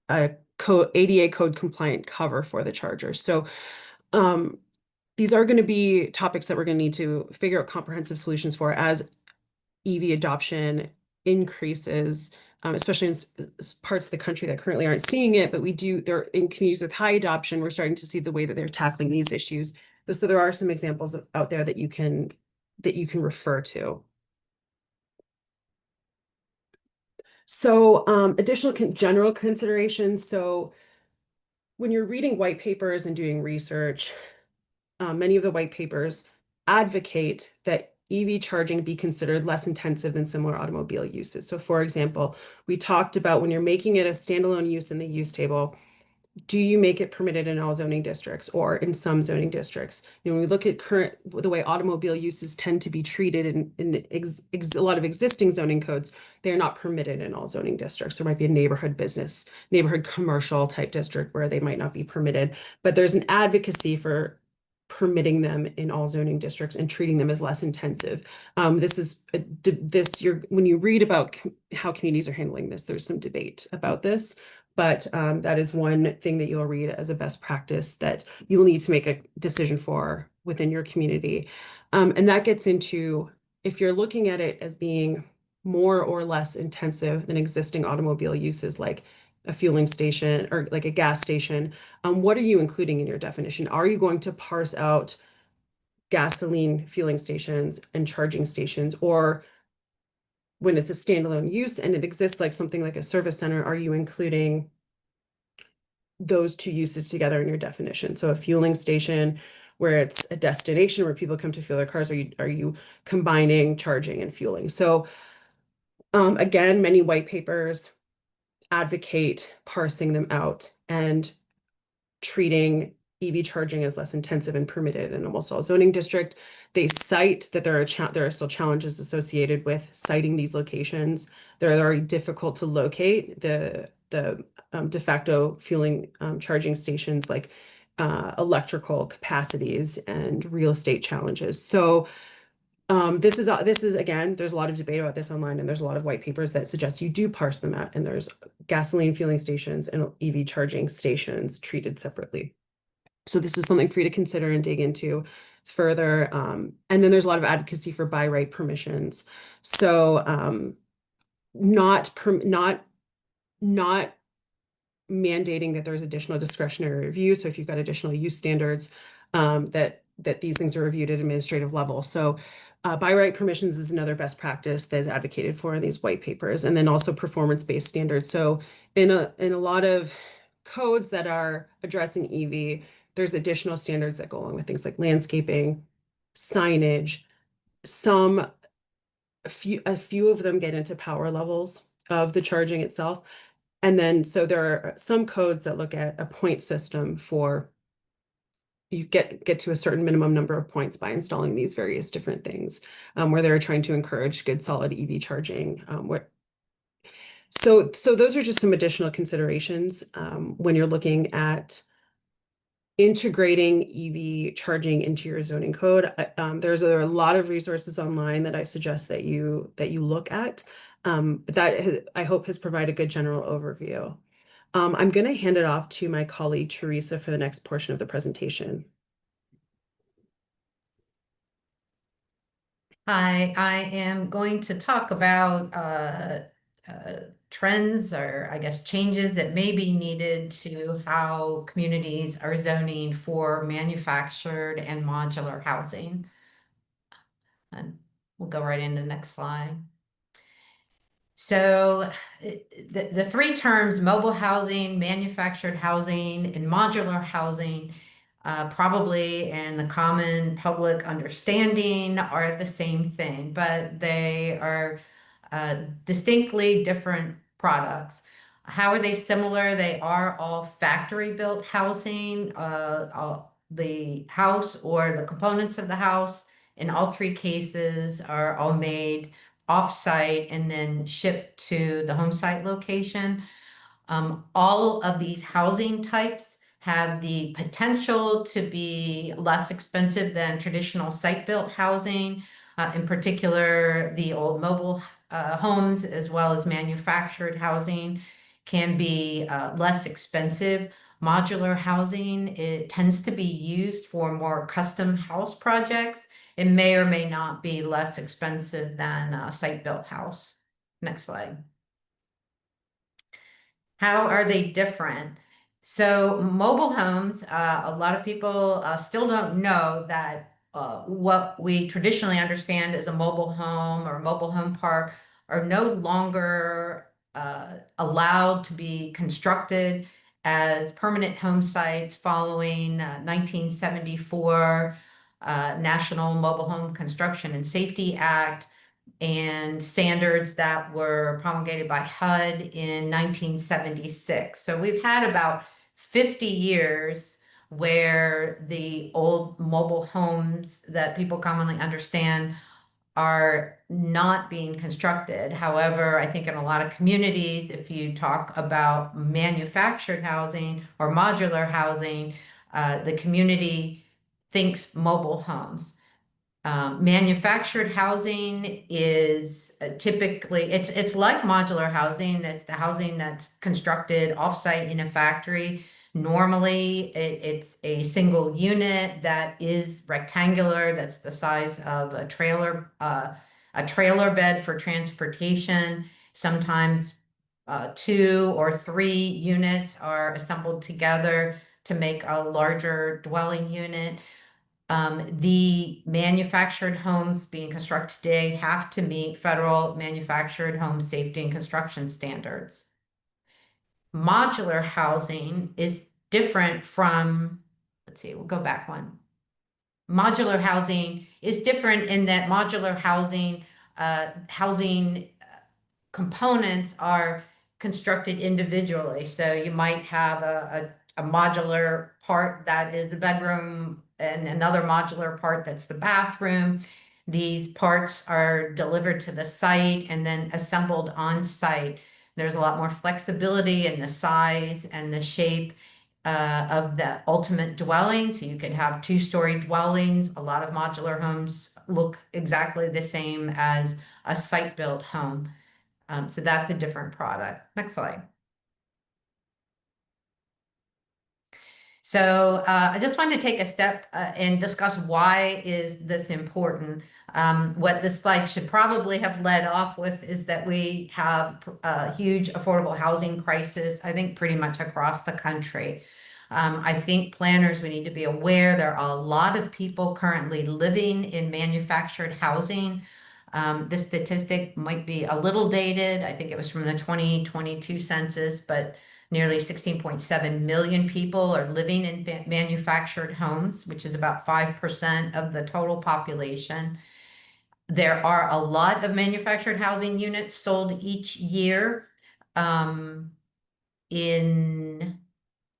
ADA code compliant cover for the charger. So these are going to be topics that we're going to need to figure out comprehensive solutions for as EV adoption increases, especially in parts of the country that currently aren't seeing it, but they're in communities with high adoption. We're starting to see the way that they're tackling these issues. So there are some examples out there that you can refer to. So additional general considerations. So when you're reading white papers and doing research, many of the white papers advocate that EV charging be considered less intensive than similar automobile uses. So for example, we talked about, when you're making it a standalone use in the use table, do you make it permitted in all zoning districts or in some zoning districts? When we look at the way automobile uses tend to be treated in a lot of existing zoning codes, they're not permitted in all zoning districts. There might be a neighborhood commercial type district where they might not be permitted, but there's an advocacy for permitting them in all zoning districts and treating them as less intensive. When you read about how communities are handling this, there's some debate about this. But that is one thing that you'll read as a best practice that you will need to make a decision for within your community. And that gets into, if you're looking at it as being more or less intensive than existing automobile uses like a fueling station or like a gas station, what are you including in your definition? Are you going to parse out gasoline fueling stations and charging stations, or when it's a standalone use and it exists like something like a service center, are you including those two uses together in your definition? So a fueling station where it's a destination where people come to fuel their cars, are you combining charging and fueling? So again, many white papers advocate parsing them out and treating EV charging as less intensive and permitted in almost all zoning district. They cite that there are still challenges associated with citing these locations. They're already difficult to locate. The de facto fueling charging stations, like electrical capacities and real estate challenges. So this is again, there's a lot of debate about this online, and there's a lot of white papers that suggest you do parse them out, and there's gasoline fueling stations and EV charging stations treated separately. So this is something for you to consider and dig into further. And then there's a lot of advocacy for by right permissions. So not mandating that there's additional discretionary review. So if you've got additional use standards, that these things are reviewed at administrative level. So by right permissions is another best practice that is advocated for in these white papers, and then also performance-based standards. So in a lot of codes that are addressing EV, there's additional standards that go along with things like landscaping, signage. A few of them get into power levels of the charging itself. And then, so there are some codes that look at a point system for you get to a certain minimum number of points by installing these various different things, where they're trying to encourage good solid EV charging. So those are just some additional considerations when you're looking at integrating EV charging into your zoning code. There are a lot of resources online that I suggest that you look at. But that I hope has provided a good general overview. I'm going to hand it off to my colleague Teresa for the next portion of the presentation. Hi, I am going to talk about trends, or I guess changes that may be needed to how communities are zoning for manufactured and modular housing. And we'll go right into the next slide. So the three terms, mobile housing, manufactured housing, and modular housing, probably in the common public understanding are the same thing, but they are distinctly different products. How are they similar? They are all factory-built housing. The house or the components of the house in all three cases are all made off-site and then shipped to the home site location. All of these housing types have the potential to be less expensive than traditional site-built housing. In particular, the old mobile homes as well as manufactured housing can be less expensive. Modular housing, it tends to be used for more custom house projects. It may or may not be less expensive than a site-built house. Next slide. How are they different? So mobile homes, a lot of people still don't know that what we traditionally understand as a mobile home or mobile home park are no longer allowed to be constructed as permanent home sites following 1974 National Mobile Home Construction and Safety Act and standards that were promulgated by HUD in 1976. So we've had about 50 years where the old mobile homes that people commonly understand are not being constructed. However, I think in a lot of communities, if you talk about manufactured housing or modular housing, the community thinks mobile homes. Manufactured housing is typically, it's like modular housing. That's the housing that's constructed offsite in a factory. Normally, it's a single unit that is rectangular. That's the size of a trailer bed for transportation. Sometimes 2 or 3 units are assembled together to make a larger dwelling unit. The manufactured homes being constructed today have to meet federal manufactured home safety and construction standards. Modular housing is different from, let's see, we'll go back one. Modular housing is different in that modular housing components are constructed individually. So you might have a modular part that is the bedroom and another modular part that's the bathroom. These parts are delivered to the site and then assembled on site. There's a lot more flexibility in the size and the shape of the ultimate dwelling. So you could have 2-story dwellings. A lot of modular homes look exactly the same as a site-built home. So that's a different product. Next slide. So I just wanted to take a step and discuss why is this important. What this slide should probably have led off with is that we have a huge affordable housing crisis, I think pretty much across the country. I think planners, we need to be aware there are a lot of people currently living in manufactured housing. This statistic might be a little dated. I think it was from the 2022 census, but nearly 16.7 million people are living in manufactured homes, which is about 5% of the total population. There are a lot of manufactured housing units sold each year. In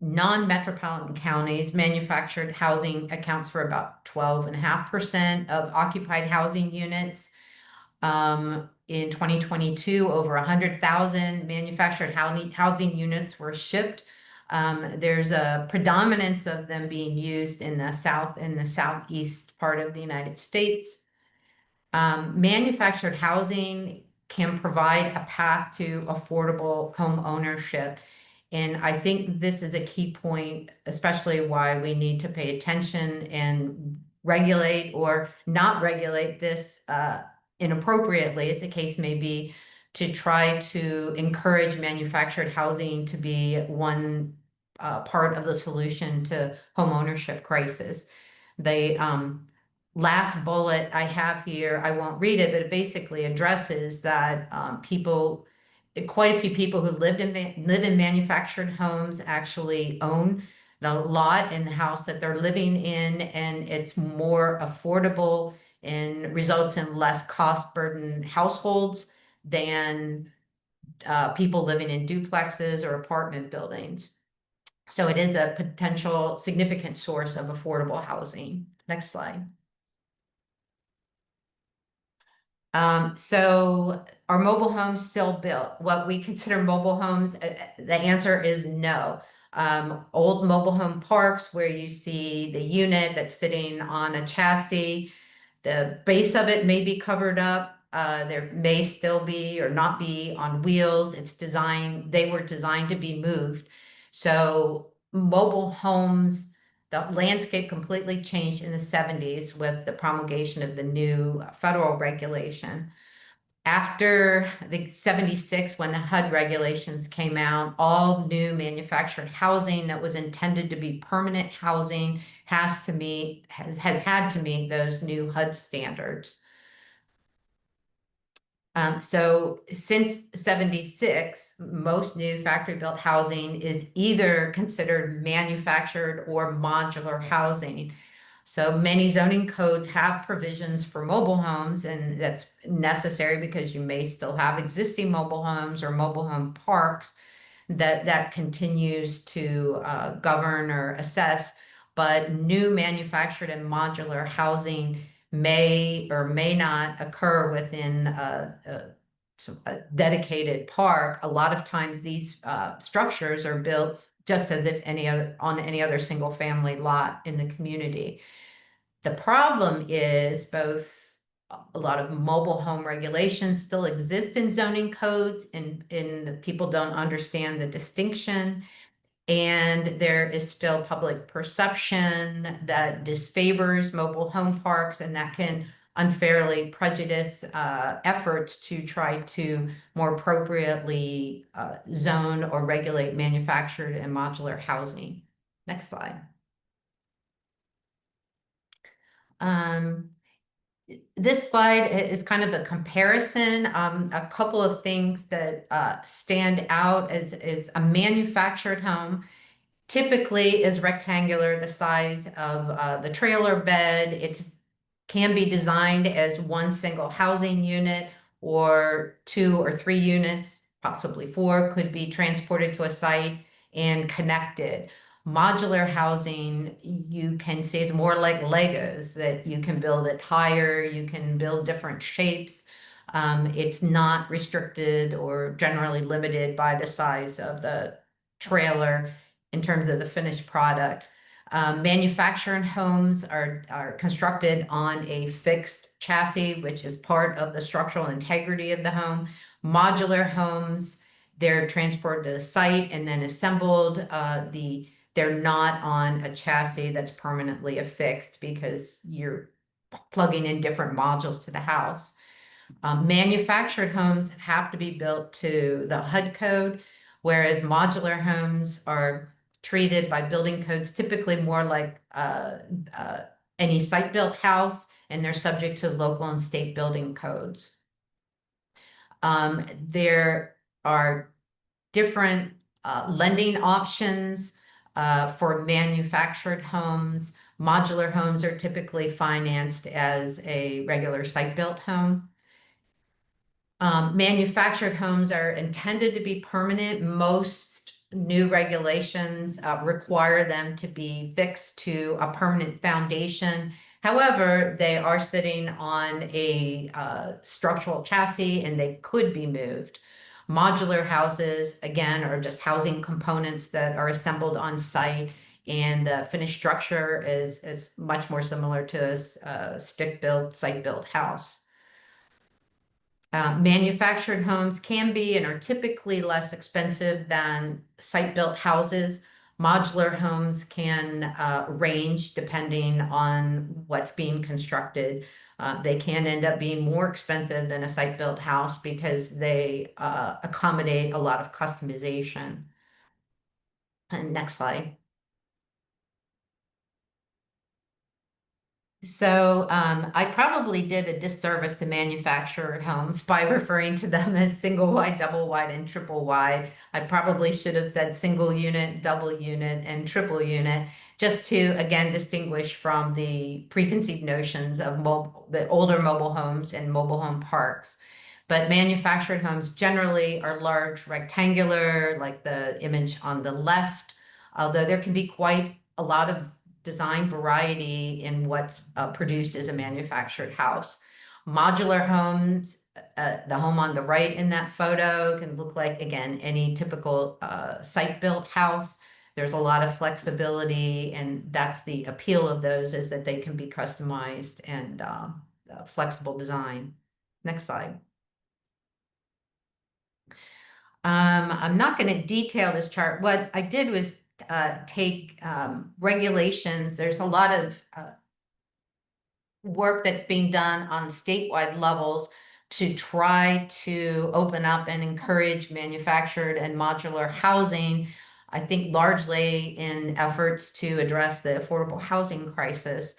non-metropolitan counties, manufactured housing accounts for about 12.5% of occupied housing units. In 2022, over 100,000 manufactured housing units were shipped. There's a predominance of them being used in the South and the Southeast part of the United States. Manufactured housing can provide a path to affordable home ownership. And I think this is a key point, especially why we need to pay attention and regulate or not regulate this inappropriately, as the case may be, to try to encourage manufactured housing to be one part of the solution to home ownership crisis. The last bullet I have here, I won't read it, but it basically addresses that quite a few people who live in manufactured homes actually own the lot and the house that they're living in, and it's more affordable and results in less cost burden households than people living in duplexes or apartment buildings. So it is a potential significant source of affordable housing. Next slide. So are mobile homes still built? What we consider mobile homes, the answer is no. Old mobile home parks where you see the unit that's sitting on a chassis, the base of it may be covered up. There may still be or not be on wheels. They were designed to be moved. So mobile homes, the landscape completely changed in the 70s with the promulgation of the new federal regulation. After the 76, when the HUD regulations came out, all new manufactured housing that was intended to be permanent housing has had to meet those new HUD standards. So since 76, most new factory-built housing is either considered manufactured or modular housing. So many zoning codes have provisions for mobile homes, and that's necessary because you may still have existing mobile homes or mobile home parks that continues to govern or assess. But new manufactured and modular housing may or may not occur within a dedicated park. A lot of times these structures are built just as if on any other single family lot in the community. The problem is both a lot of mobile home regulations still exist in zoning codes, and people don't understand the distinction. And there is still public perception that disfavors mobile home parks, and that can unfairly prejudice efforts to try to more appropriately zone or regulate manufactured and modular housing. Next slide. This slide is kind of a comparison. A couple of things that stand out is a manufactured home typically is rectangular, the size of the trailer bed. It can be designed as one single housing unit, or 2 or 3 units, possibly 4, could be transported to a site and connected. Modular housing, you can say, is more like Legos, that you can build it higher, you can build different shapes. It's not restricted or generally limited by the size of the trailer in terms of the finished product. Manufactured homes are constructed on a fixed chassis, which is part of the structural integrity of the home. Modular homes, they're transported to the site and then assembled. They're not on a chassis that's permanently affixed because you're plugging in different modules to the house. Manufactured homes have to be built to the HUD code, whereas modular homes are treated by building codes typically more like any site-built house, and they're subject to local and state building codes. There are different lending options for manufactured homes. Modular homes are typically financed as a regular site-built home. Manufactured homes are intended to be permanent. Most new regulations require them to be fixed to a permanent foundation. However, they are sitting on a structural chassis and they could be moved. Modular houses, again, are just housing components that are assembled on site, and the finished structure is much more similar to a stick-built, site-built house. Manufactured homes can be and are typically less expensive than site-built houses. Modular homes can range depending on what's being constructed. They can end up being more expensive than a site-built house because they accommodate a lot of customization. And next slide. So I probably did a disservice to manufactured homes by referring to them as single wide, double wide, and triple wide. I probably should have said single unit, double unit, and triple unit, just to, again, distinguish from the preconceived notions of the older mobile homes and mobile home parks. But manufactured homes generally are large, rectangular, like the image on the left, although there can be quite a lot of design variety in what's produced as a manufactured house. Modular homes, the home on the right in that photo can look like, again, any typical site-built house. There's a lot of flexibility, and that's the appeal of those, is that they can be customized and flexible design. Next slide. I'm not going to detail this chart. What I did was take regulations. There's a lot of work that's being done on statewide levels to try to open up and encourage manufactured and modular housing, I think largely in efforts to address the affordable housing crisis.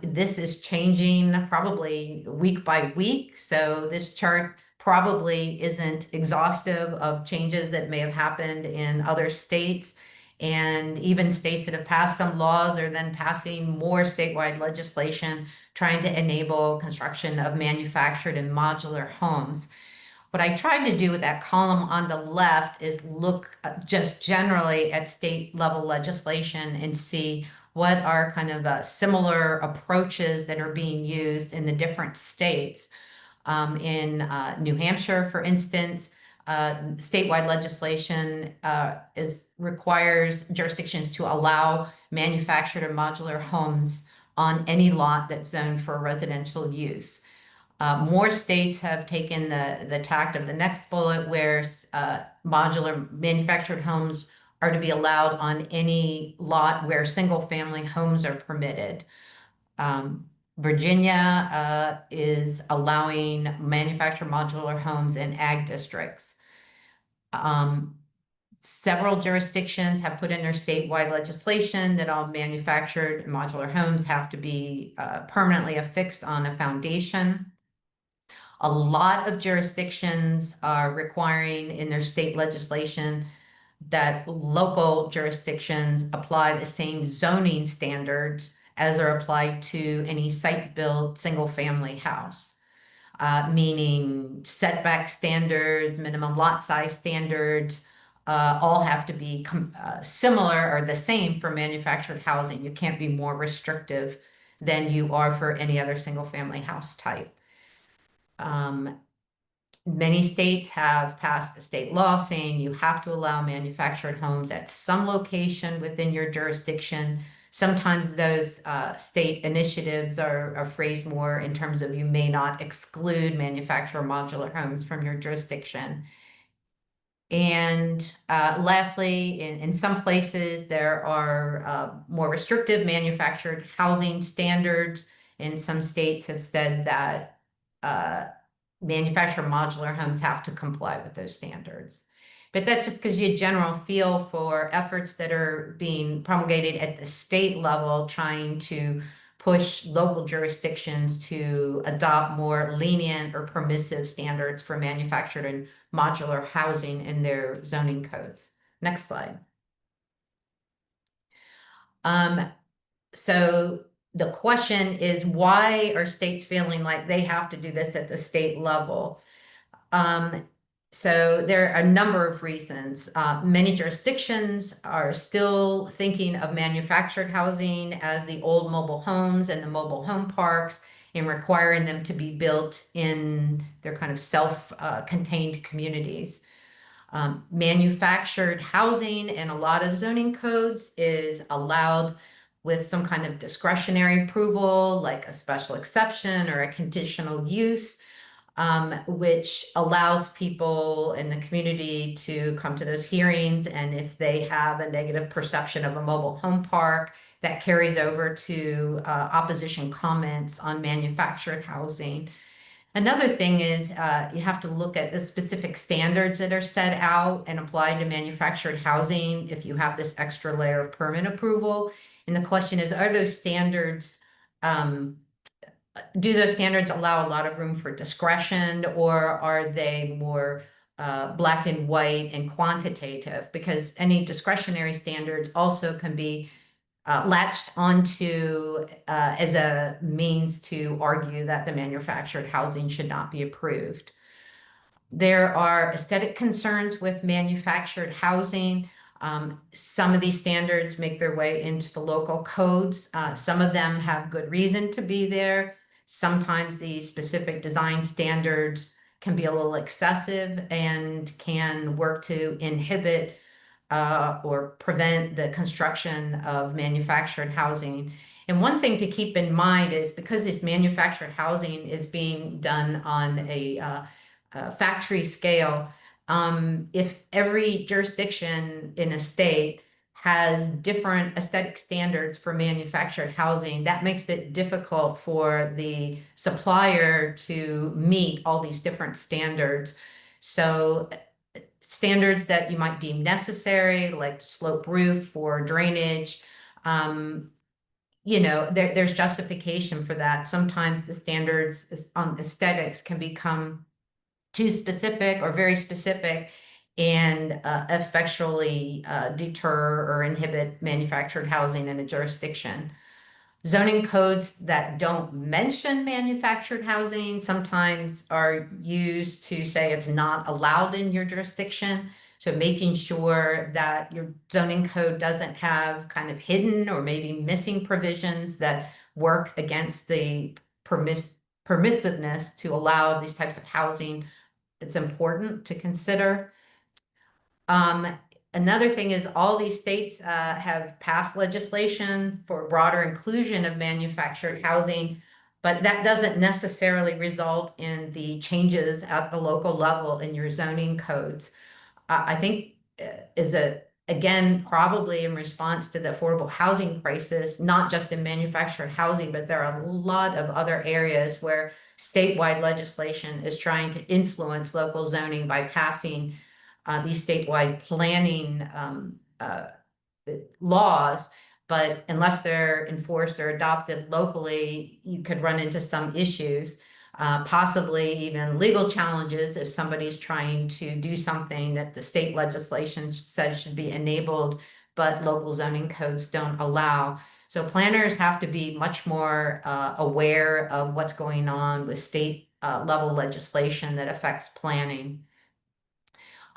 This is changing probably week by week, so this chart probably isn't exhaustive of changes that may have happened in other states. And even states that have passed some laws are then passing more statewide legislation trying to enable construction of manufactured and modular homes. What I tried to do with that column on the left is look just generally at state level legislation and see what are kind of similar approaches that are being used in the different states. In New Hampshire, for instance, statewide legislation requires jurisdictions to allow manufactured or modular homes on any lot that's zoned for residential use. More states have taken the tact of the next bullet, where modular manufactured homes are to be allowed on any lot where single family homes are permitted. Virginia is allowing manufactured modular homes in ag districts. Several jurisdictions have put in their statewide legislation that all manufactured modular homes have to be permanently affixed on a foundation. A lot of jurisdictions are requiring in their state legislation that local jurisdictions apply the same zoning standards as are applied to any site-built single-family house. Meaning setback standards, minimum lot size standards, all have to be similar or the same for manufactured housing. You can't be more restrictive than you are for any other single-family house type. Many states have passed a state law saying you have to allow manufactured homes at some location within your jurisdiction. Sometimes those state initiatives are phrased more in terms of you may not exclude manufactured modular homes from your jurisdiction. And lastly, in some places, there are more restrictive manufactured housing standards. And some states have said that manufactured modular homes have to comply with those standards. But that just gives you a general feel for efforts that are being promulgated at the state level, trying to push local jurisdictions to adopt more lenient or permissive standards for manufactured and modular housing in their zoning codes. Next slide. So the question is, why are states feeling like they have to do this at the state level? So there are a number of reasons. Many jurisdictions are still thinking of manufactured housing as the old mobile homes and the mobile home parks, and requiring them to be built in their kind of self-contained communities. Manufactured housing in a lot of zoning codes is allowed with some kind of discretionary approval, like a special exception or a conditional use, which allows people in the community to come to those hearings. And if they have a negative perception of a mobile home park, that carries over to opposition comments on manufactured housing. Another thing is you have to look at the specific standards that are set out and applied to manufactured housing if you have this extra layer of permit approval. And the question is, are those standards, do those standards allow a lot of room for discretion, or are they more black and white and quantitative? Because any discretionary standards also can be latched onto as a means to argue that the manufactured housing should not be approved. There are aesthetic concerns with manufactured housing. Some of these standards make their way into the local codes. Some of them have good reason to be there. Sometimes these specific design standards can be a little excessive and can work to inhibit or prevent the construction of manufactured housing. And one thing to keep in mind is, because this manufactured housing is being done on a factory scale, if every jurisdiction in a state has different aesthetic standards for manufactured housing, that makes it difficult for the supplier to meet all these different standards. So standards that you might deem necessary, like slope roof or drainage, there's justification for that. Sometimes the standards on aesthetics can become too specific or very specific and effectually deter or inhibit manufactured housing in a jurisdiction. Zoning codes that don't mention manufactured housing sometimes are used to say it's not allowed in your jurisdiction. So making sure that your zoning code doesn't have kind of hidden or maybe missing provisions that work against the permissiveness to allow these types of housing, it's important to consider. Another thing is, all these states have passed legislation for broader inclusion of manufactured housing, but that doesn't necessarily result in the changes at the local level in your zoning codes. I think as again, probably in response to the affordable housing crisis, not just in manufactured housing, but there are a lot of other areas where statewide legislation is trying to influence local zoning by passing these statewide planning laws. But unless they're enforced or adopted locally, you could run into some issues, possibly even legal challenges if somebody's trying to do something that the state legislation says should be enabled, but local zoning codes don't allow. So planners have to be much more aware of what's going on with state level legislation that affects planning.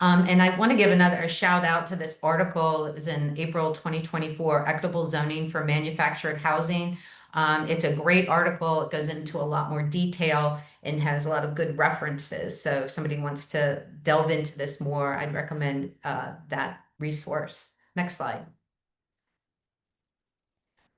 And I want to give a shout out to this article. It was in April 2024, Equitable Zoning for Manufactured Housing. It's a great article. It goes into a lot more detail and has a lot of good references. So if somebody wants to delve into this more, I'd recommend that resource. Next slide.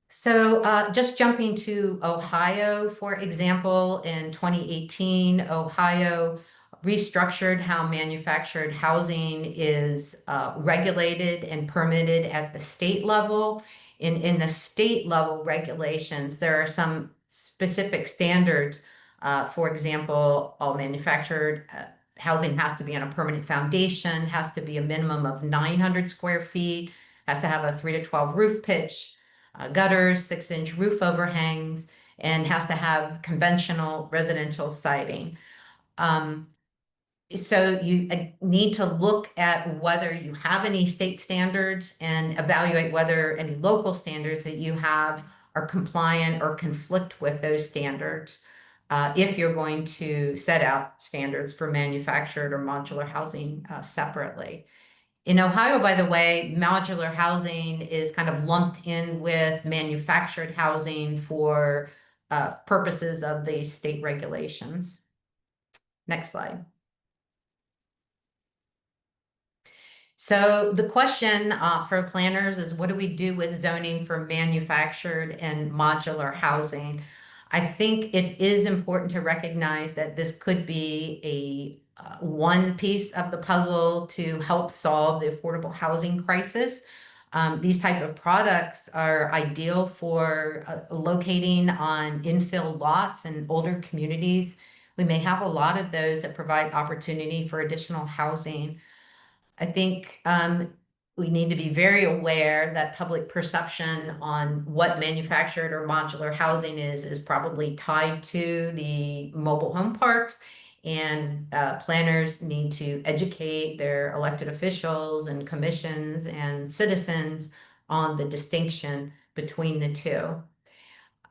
So just jumping to Ohio, for example, in 2018, Ohio restructured how manufactured housing is regulated and permitted at the state level. In the state level regulations, there are some specific standards. For example, all manufactured housing has to be on a permanent foundation, has to be a minimum of 900 square feet, has to have a 3 to 12 roof pitch, gutters, 6-inch roof overhangs, and has to have conventional residential siding. So you need to look at whether you have any state standards and evaluate whether any local standards that you have are compliant or conflict with those standards, if you're going to set out standards for manufactured or modular housing separately. In Ohio, by the way, modular housing is kind of lumped in with manufactured housing for purposes of the state regulations. Next slide. So the question for planners is, what do we do with zoning for manufactured and modular housing? I think it is important to recognize that this could be a one piece of the puzzle to help solve the affordable housing crisis. These type of products are ideal for locating on infill lots and older communities. We may have a lot of those that provide opportunity for additional housing. I think we need to be very aware that public perception on what manufactured or modular housing is probably tied to the mobile home parks, and planners need to educate their elected officials and commissions and citizens on the distinction between the two.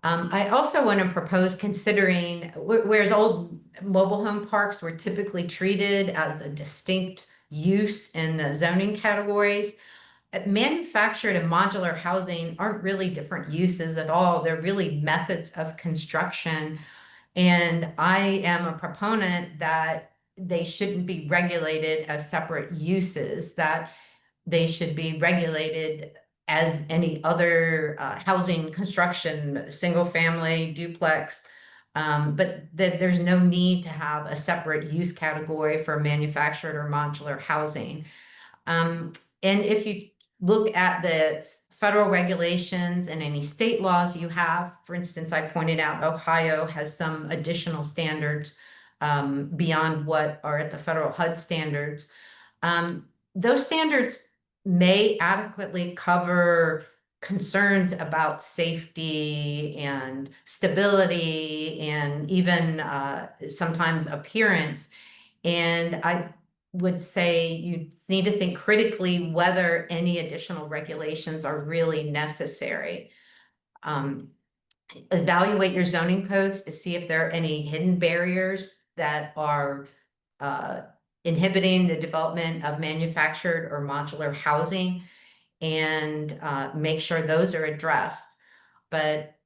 I also want to propose considering, whereas old mobile home parks were typically treated as a distinct use in the zoning categories, manufactured and modular housing aren't really different uses at all. They're really methods of construction. And I am a proponent that they shouldn't be regulated as separate uses, that they should be regulated as any other housing construction, single family, duplex, but that there's no need to have a separate use category for manufactured or modular housing. And if you look at the federal regulations and any state laws you have, for instance, I pointed out Ohio has some additional standards beyond what are at the federal HUD standards. Those standards may adequately cover concerns about safety and stability and even sometimes appearance. And I would say you need to think critically whether any additional regulations are really necessary. Evaluate your zoning codes to see if there are any hidden barriers that are inhibiting the development of manufactured or modular housing, and make sure those are addressed. But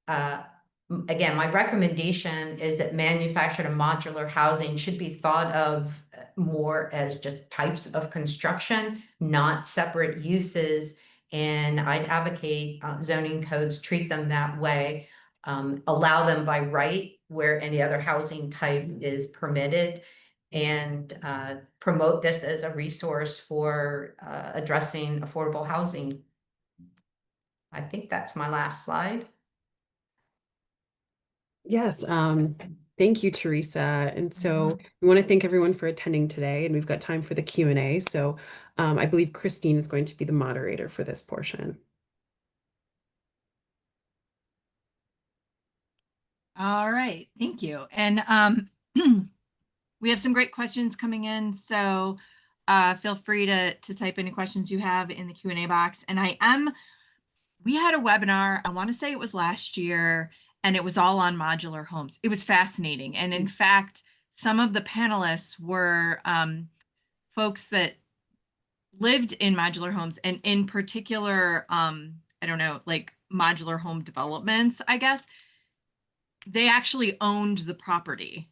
again, my recommendation is that manufactured and modular housing should be thought of more as just types of construction, not separate uses. And I'd advocate zoning codes treat them that way, allow them by right where any other housing type is permitted, and promote this as a resource for addressing affordable housing. I think that's my last slide. Yes, thank you, Teresa. And so we want to thank everyone for attending today, and we've got time for the Q&A. So I believe Christine is going to be the moderator for this portion. All right, thank you. And we have some great questions coming in, so feel free to type any questions you have in the Q&A box. And we had a webinar, I want to say it was last year, and it was all on modular homes. It was fascinating. And in fact, some of the panelists were folks that lived in modular homes, and in particular, I don't know, like modular home developments, I guess. They actually owned the property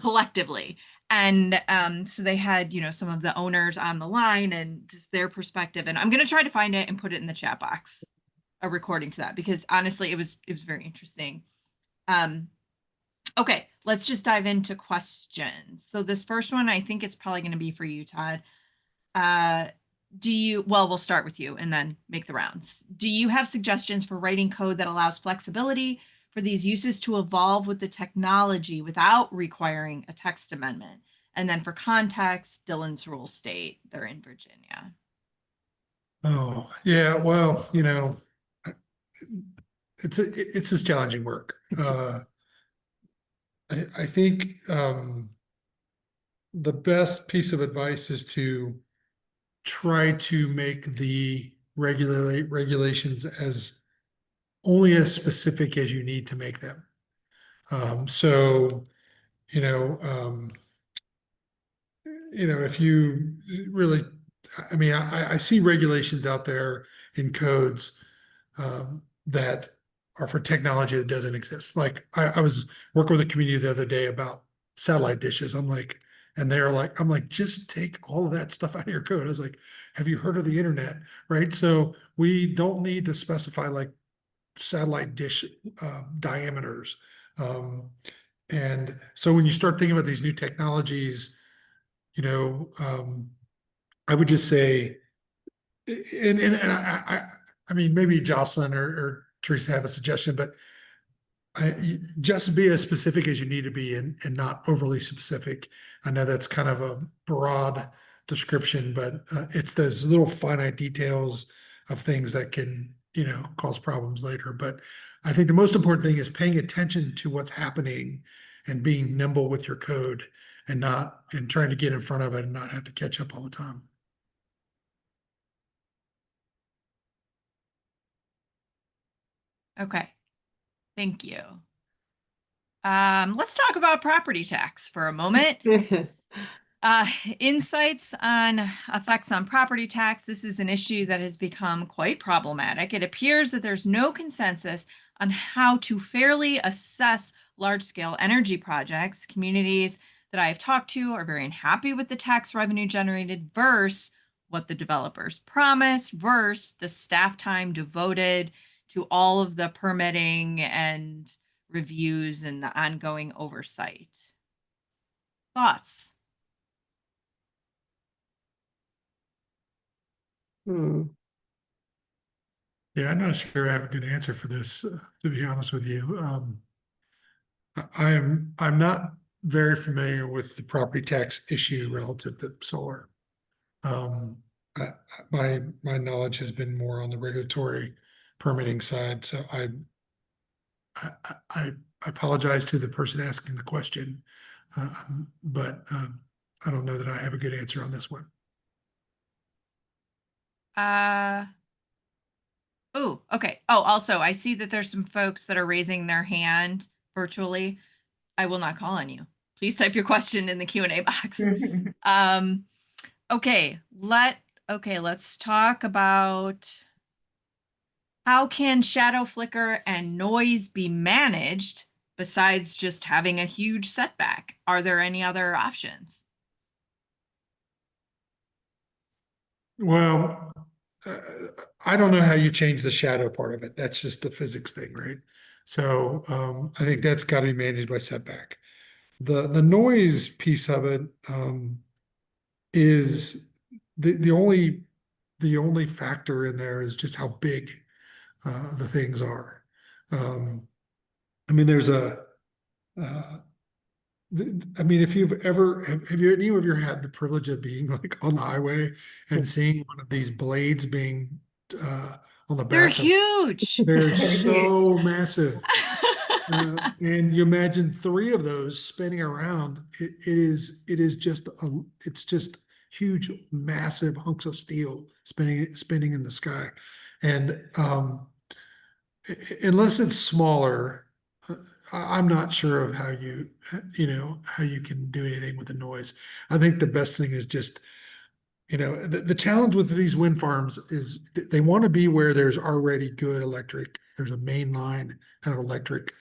collectively. And so they had, some of the owners on the line and just their perspective. And I'm going to try to find it and put it in the chat box, a recording to that, because honestly, it was very interesting. Okay, let's just dive into questions. So this first one, I think it's probably going to be for you, Todd. We'll start with you and then make the rounds. Do you have suggestions for writing code that allows flexibility for these uses to evolve with the technology without requiring a text amendment? And then for context, Dylan's rules state they're in Virginia. Oh, yeah, well, it's just challenging work. I think the best piece of advice is to try to make the regulations as only as specific as you need to make them. If you really, I mean, I see regulations out there in codes that are for technology that doesn't exist. Like I was working with a community the other day about satellite dishes. I'm like, just take all of that stuff out of your code. I was like, have you heard of the internet? Right. So we don't need to specify like satellite dish diameters. And so when you start thinking about these new technologies, I would just say, and I mean, maybe Jocelyn or Teresa have a suggestion, but just be as specific as you need to be and not overly specific. I know that's kind of a broad description, but it's those little finite details of things that can, cause problems later. But I think the most important thing is paying attention to what's happening and being nimble with your code and trying to get in front of it and not have to catch up all the time. Okay, thank you. Let's talk about property tax for a moment. Insights on effects on property tax. This is an issue that has become quite problematic. It appears that there's no consensus on how to fairly assess large-scale energy projects. Communities that I have talked to are very unhappy with the tax revenue generated versus what the developers promise versus the staff time devoted to all of the permitting and reviews and the ongoing oversight. Thoughts? Yeah, I'm not sure I have a good answer for this, to be honest with you. I'm not very familiar with the property tax issue relative to solar. My knowledge has been more on the regulatory permitting side, so I apologize to the person asking the question, but I don't know that I have a good answer on this one. Oh, okay. Oh, also, I see that there's some folks that are raising their hand virtually. I will not call on you. Please type your question in the Q&A box. Okay, let's talk about how can shadow flicker and noise be managed besides just having a huge setback? Are there any other options? Well, I don't know how you change the shadow part of it. That's just the physics thing, right? So I think that's got to be managed by setback. The noise piece of it, is the only factor in there is just how big, the things are. I mean, there's uh, I mean, if you've ever, have you, any of you had the privilege of being like on the highway and seeing one of these blades being, on the They're back of, huge. they're They're huge. so massive. And you imagine three of those spinning around, it is just it's just huge, massive hunks of steel spinning in the sky. And, unless it's smaller, I'm not sure of how how you can do anything with the noise. I think the best thing is just, the challenge with these wind farms is they want to be where there's already good electric. There's a main line kind of electric,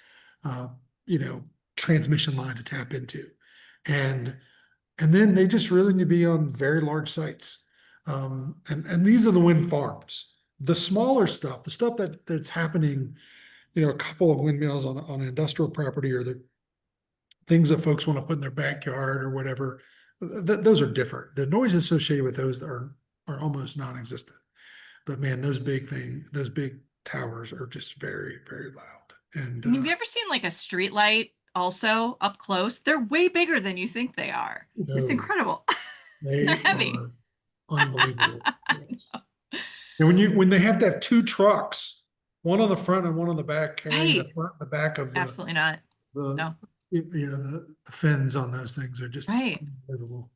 uh, you know, transmission line to tap into. And then they just really need to be on very large sites. And these are the wind farms. The smaller stuff, the stuff that's happening, a couple of windmills on an industrial property, or the things that folks want to put in their backyard or whatever, those are different. The noise associated with those are almost non-existent. But man, those big towers are just very, very loud. And Have you ever seen like a street light also up close? They're way bigger than you think they are. It's incredible. They're they heavy. are unbelievable. Yes. And when they have to have two trucks, one on the front and one on the back, carrying the Right. front and the back of Absolutely not. the No. the fins on those things are just Right. unbelievable.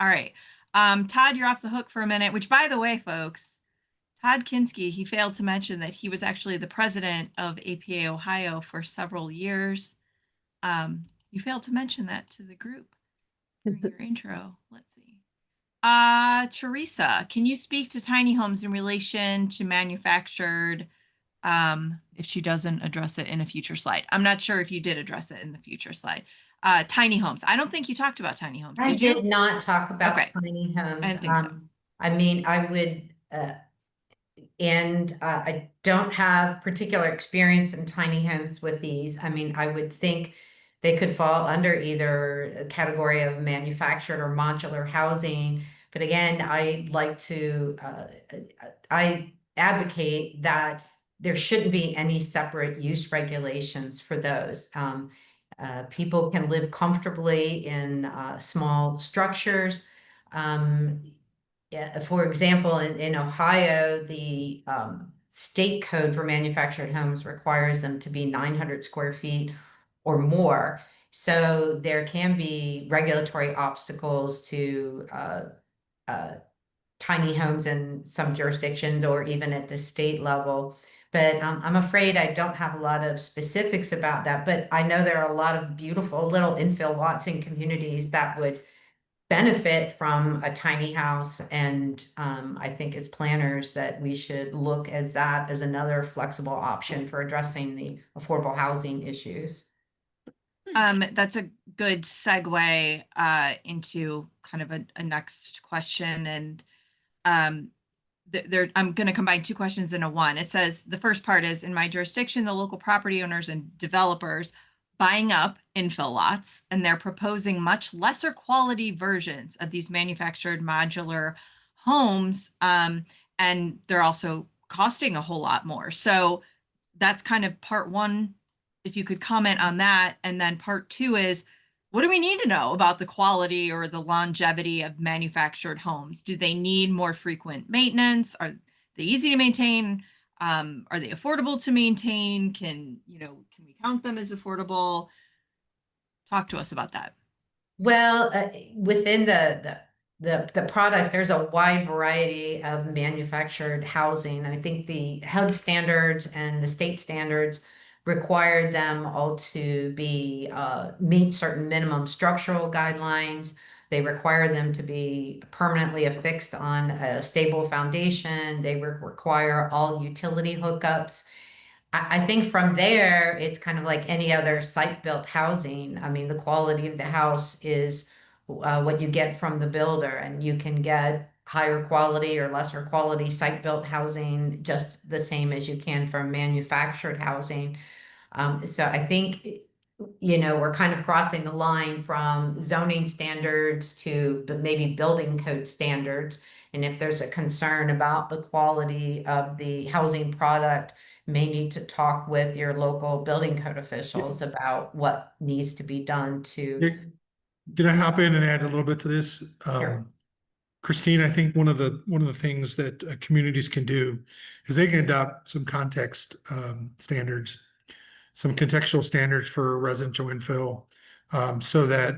All right. Todd, you're off the hook for a minute, which by the way, folks, Todd Kinski, he failed to mention that he was actually the president of APA Ohio for several years. You failed to mention that to the group during your intro. Let's see. Teresa, can you speak to tiny homes in relation to manufactured, if she doesn't address it in a future slide? I'm not sure if you did address it in the future slide. Tiny homes. I don't think you talked about tiny homes, I did you? did not talk about Okay. tiny homes. I didn't think so. I mean, I would, and I don't have particular experience in tiny homes with these. I mean, I would think they could fall under either a category of manufactured or modular housing. But again, I advocate that there shouldn't be any separate use regulations for those. People can live comfortably in small structures. Yeah, for example, in Ohio, the state code for manufactured homes requires them to be 900 square feet or more. So there can be regulatory obstacles to tiny homes in some jurisdictions or even at the state level. But I'm afraid I don't have a lot of specifics about that. But I know there are a lot of beautiful little infill lots in communities that would benefit from a tiny house. And I think as planners that we should look as that as another flexible option for addressing the affordable housing issues. That's a good segue into kind of a next question. And I'm going to combine two questions into one. It says the first part is, in my jurisdiction, the local property owners and developers buying up infill lots, and they're proposing much lesser quality versions of these manufactured modular homes. And they're also costing a whole lot more. So that's kind of part one. If you could comment on that. And then part two is, what do we need to know about the quality or the longevity of manufactured homes? Do they need more frequent maintenance? Are they easy to maintain? Are they affordable to maintain? Can we count them as affordable? Talk to us about that. Well, within the products, there's a wide variety of manufactured housing. I think the HUD standards and the state standards require them all to be meet certain minimum structural guidelines. They require them to be permanently affixed on a stable foundation. They require all utility hookups. I think from there, it's kind of like any other site-built housing. I mean, the quality of the house is what you get from the builder, and you can get higher quality or lesser quality site-built housing just the same as you can from manufactured housing. So I think we're kind of crossing the line from zoning standards to maybe building code standards. And if there's a concern about the quality of the housing product, may need to talk with your local building code officials about what needs to be done to. Can I hop in and add a little bit to this? Sure. Christine, I think one of the things that communities can do is they can adopt some context standards, some contextual standards for residential infill, so that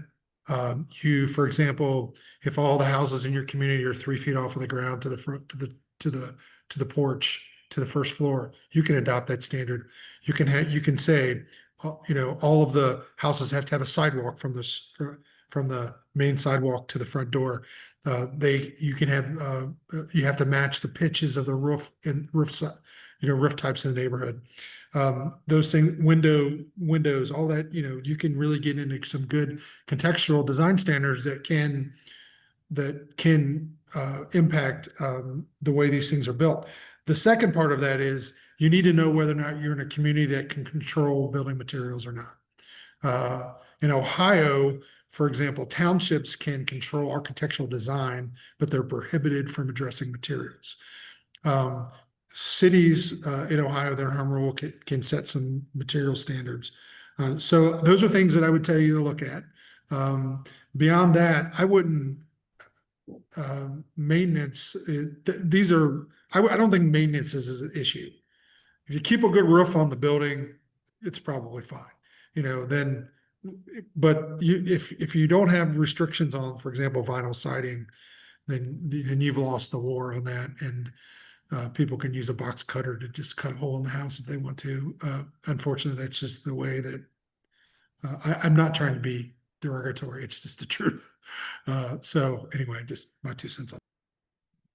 you, for example, if all the houses in your community are 3 feet off of the ground to the front to the porch to the first floor, you can adopt that standard. You can say, all of the houses have to have a sidewalk from the main sidewalk to the front door. You have to match the pitches of the roof and roof types in the neighborhood. Those things, windows, all that, you can really get into some good contextual design standards that can impact the way these things are built. The second part of that is you need to know whether or not you're in a community that can control building materials or not. In Ohio, for example, townships can control architectural design, but they're prohibited from addressing materials. Cities in Ohio, their home rule can set some material standards. So those are things that I would tell you to look at. Beyond that, I wouldn't maintenance. I don't think maintenance is an issue. If you keep a good roof on the building, it's probably fine. Then, but if you don't have restrictions on, for example, vinyl siding, then you've lost the war on that, and people can use a box cutter to just cut a hole in the house if they want to. Unfortunately, that's just the way that I'm not trying to be derogatory. It's just the truth. So anyway, just my 2 cents on.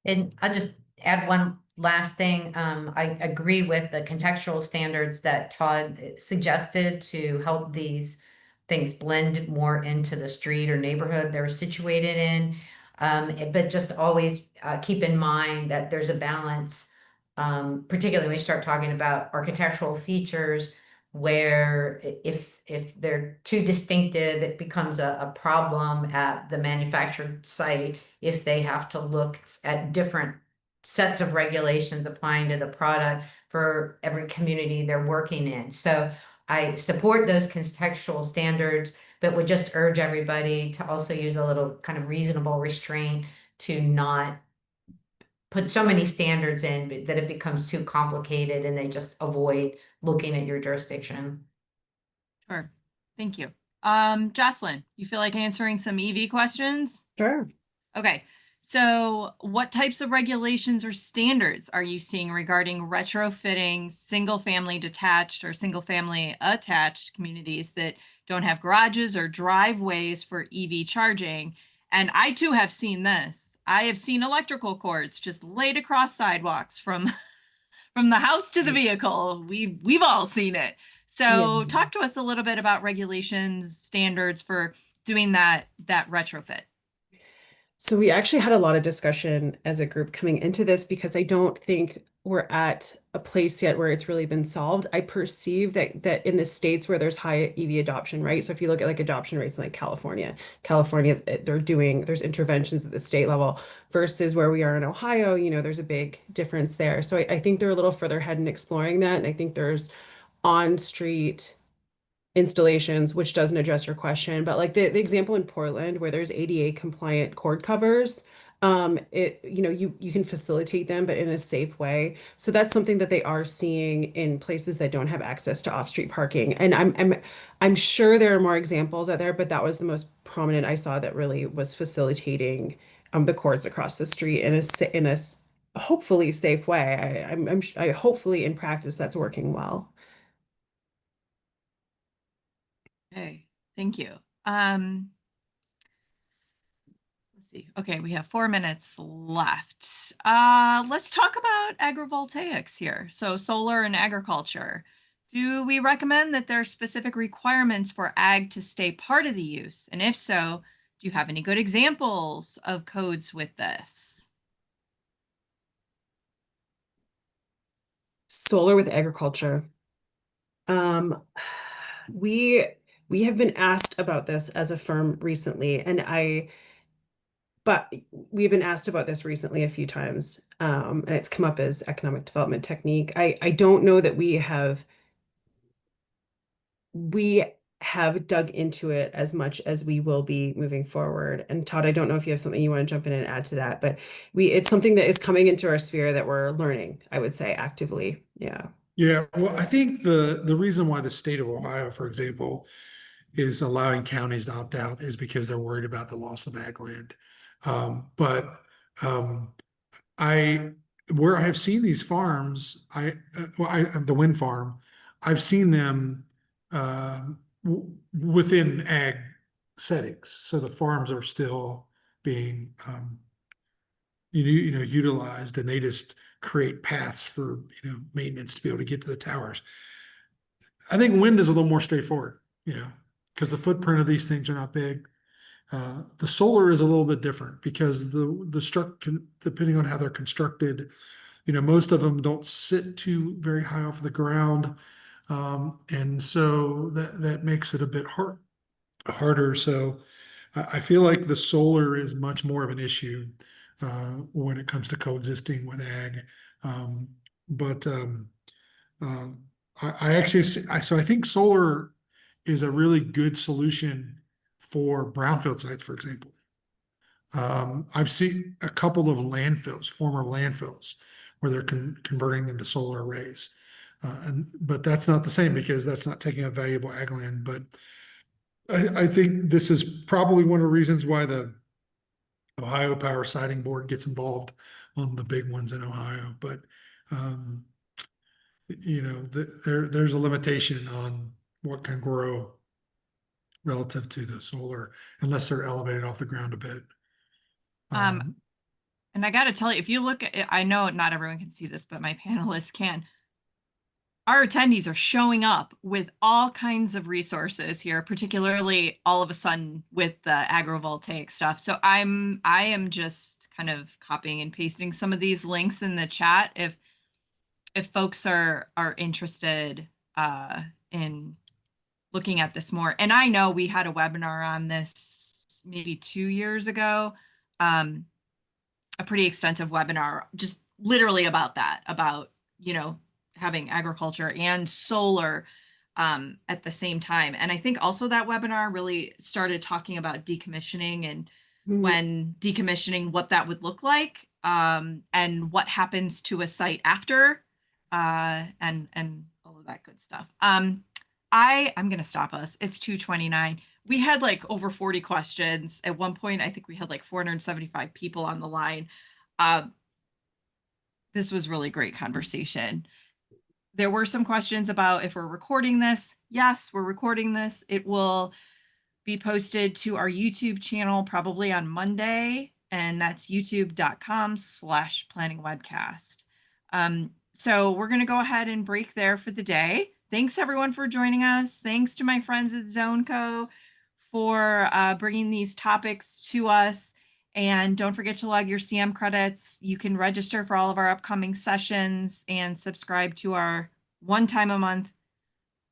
And I'll just add one last thing. I agree with the contextual standards that Todd suggested to help these things blend more into the street or neighborhood they're situated in. But just always keep in mind that there's a balance, particularly when we start talking about architectural features, where if they're too distinctive, it becomes a problem at the manufactured site if they have to look at different sets of regulations applying to the product for every community they're working in. So I support those contextual standards, but would just urge everybody to also use a little kind of reasonable restraint to not put so many standards in that it becomes too complicated and they just avoid looking at your jurisdiction. Sure. Thank you. Jocelyn, you feel like answering some EV questions? Sure. Okay. So what types of regulations or standards are you seeing regarding retrofitting single family detached or single family attached communities that don't have garages or driveways for EV charging? And I too have seen this. I have seen electrical cords just laid across sidewalks from the house to the vehicle. We've all seen it. So talk to us a little bit about regulations, standards for doing that retrofit. So we actually had a lot of discussion as a group coming into this because I don't think we're at a place yet where it's really been solved. I perceive that in the states where there's high EV adoption, right? So if you look at like adoption rates in like California, there's interventions at the state level versus where we are in Ohio, there's a big difference there. So I think they're a little further ahead in exploring that. And I think there's on-street installations, which doesn't address your question, but like the example in Portland where there's ADA compliant cord covers, you can facilitate them, but in a safe way. So that's something that they are seeing in places that don't have access to off-street parking. And I'm sure there are more examples out there, but that was the most prominent I saw that really was facilitating the cords across the street in a hopefully safe way. I hopefully in practice that's working well. Okay, thank you. Let's see. Okay, we have 4 minutes left. Let's talk about agrivoltaics here. So solar and agriculture. Do we recommend that there are specific requirements for ag to stay part of the use? And if so, do you have any good examples of codes with this? Solar with agriculture. We We have been asked about this as a firm recently, but we've been asked about this recently a few times, and it's come up as economic development technique. I don't know that we have dug into it as much as we will be moving forward. And Todd, I don't know if you have something you want to jump in and add to that, but it's something that is coming into our sphere that we're learning, I would say, actively. Yeah. Yeah, well, I think the reason why the state of Ohio, for example, is allowing counties to opt out is because they're worried about the loss of ag land. But I where I have seen these farms, the wind farm, I've seen them within ag settings. So the farms are still being utilized, and they just create paths for maintenance to be able to get to the towers. I think wind is a little more straightforward, because the footprint of these things are not big. The solar is a little bit different because depending on how they're constructed, most of them don't sit too very high off the ground, and so that makes it a bit harder. So I feel like the solar is much more of an issue when it comes to coexisting with ag. But I actually so I think solar is a really good solution for brownfield sites, for example. I've seen a couple of former landfills, where they're converting them to solar arrays. But that's not the same because that's not taking up valuable ag land. But I think this is probably one of the reasons why the Ohio Power Siting Board gets involved on the big ones in Ohio. But there's a limitation on what can grow relative to the solar unless they're elevated off the ground a bit. And I got to tell you, if you look at it, I know not everyone can see this, but my panelists can. Our attendees are showing up with all kinds of resources here, particularly all of a sudden with the agrivoltaic stuff. So I am just kind of copying and pasting some of these links in the chat if folks are interested in looking at this more. And I know we had a webinar on this maybe 2 years ago, a pretty extensive webinar, just literally about that, about, having agriculture and solar at the same time. And I think also that webinar really started talking about decommissioning and when decommissioning, what that would look like, and what happens to a site after, and all of that good stuff. I'm going to stop us. It's 2:29. We had like over 40 questions. At one point, I think we had like 475 people on the line. This was really great conversation. There were some questions about if we're recording this. Yes, we're recording this. It will be posted to our YouTube channel probably on Monday, and that's youtube.com/planningwebcast. So we're going to go ahead and break there for the day. Thanks everyone for joining us. Thanks to my friends at ZoneCo for bringing these topics to us. And don't forget to log your CM credits. You can register for all of our upcoming sessions and subscribe to our 1 time a month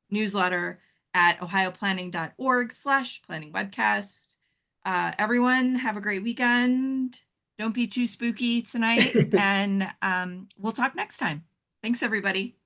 newsletter at ohioplanning.org/planningwebcast. Everyone have a great weekend. Don't be too spooky tonight. And we'll talk next time. Thanks, everybody.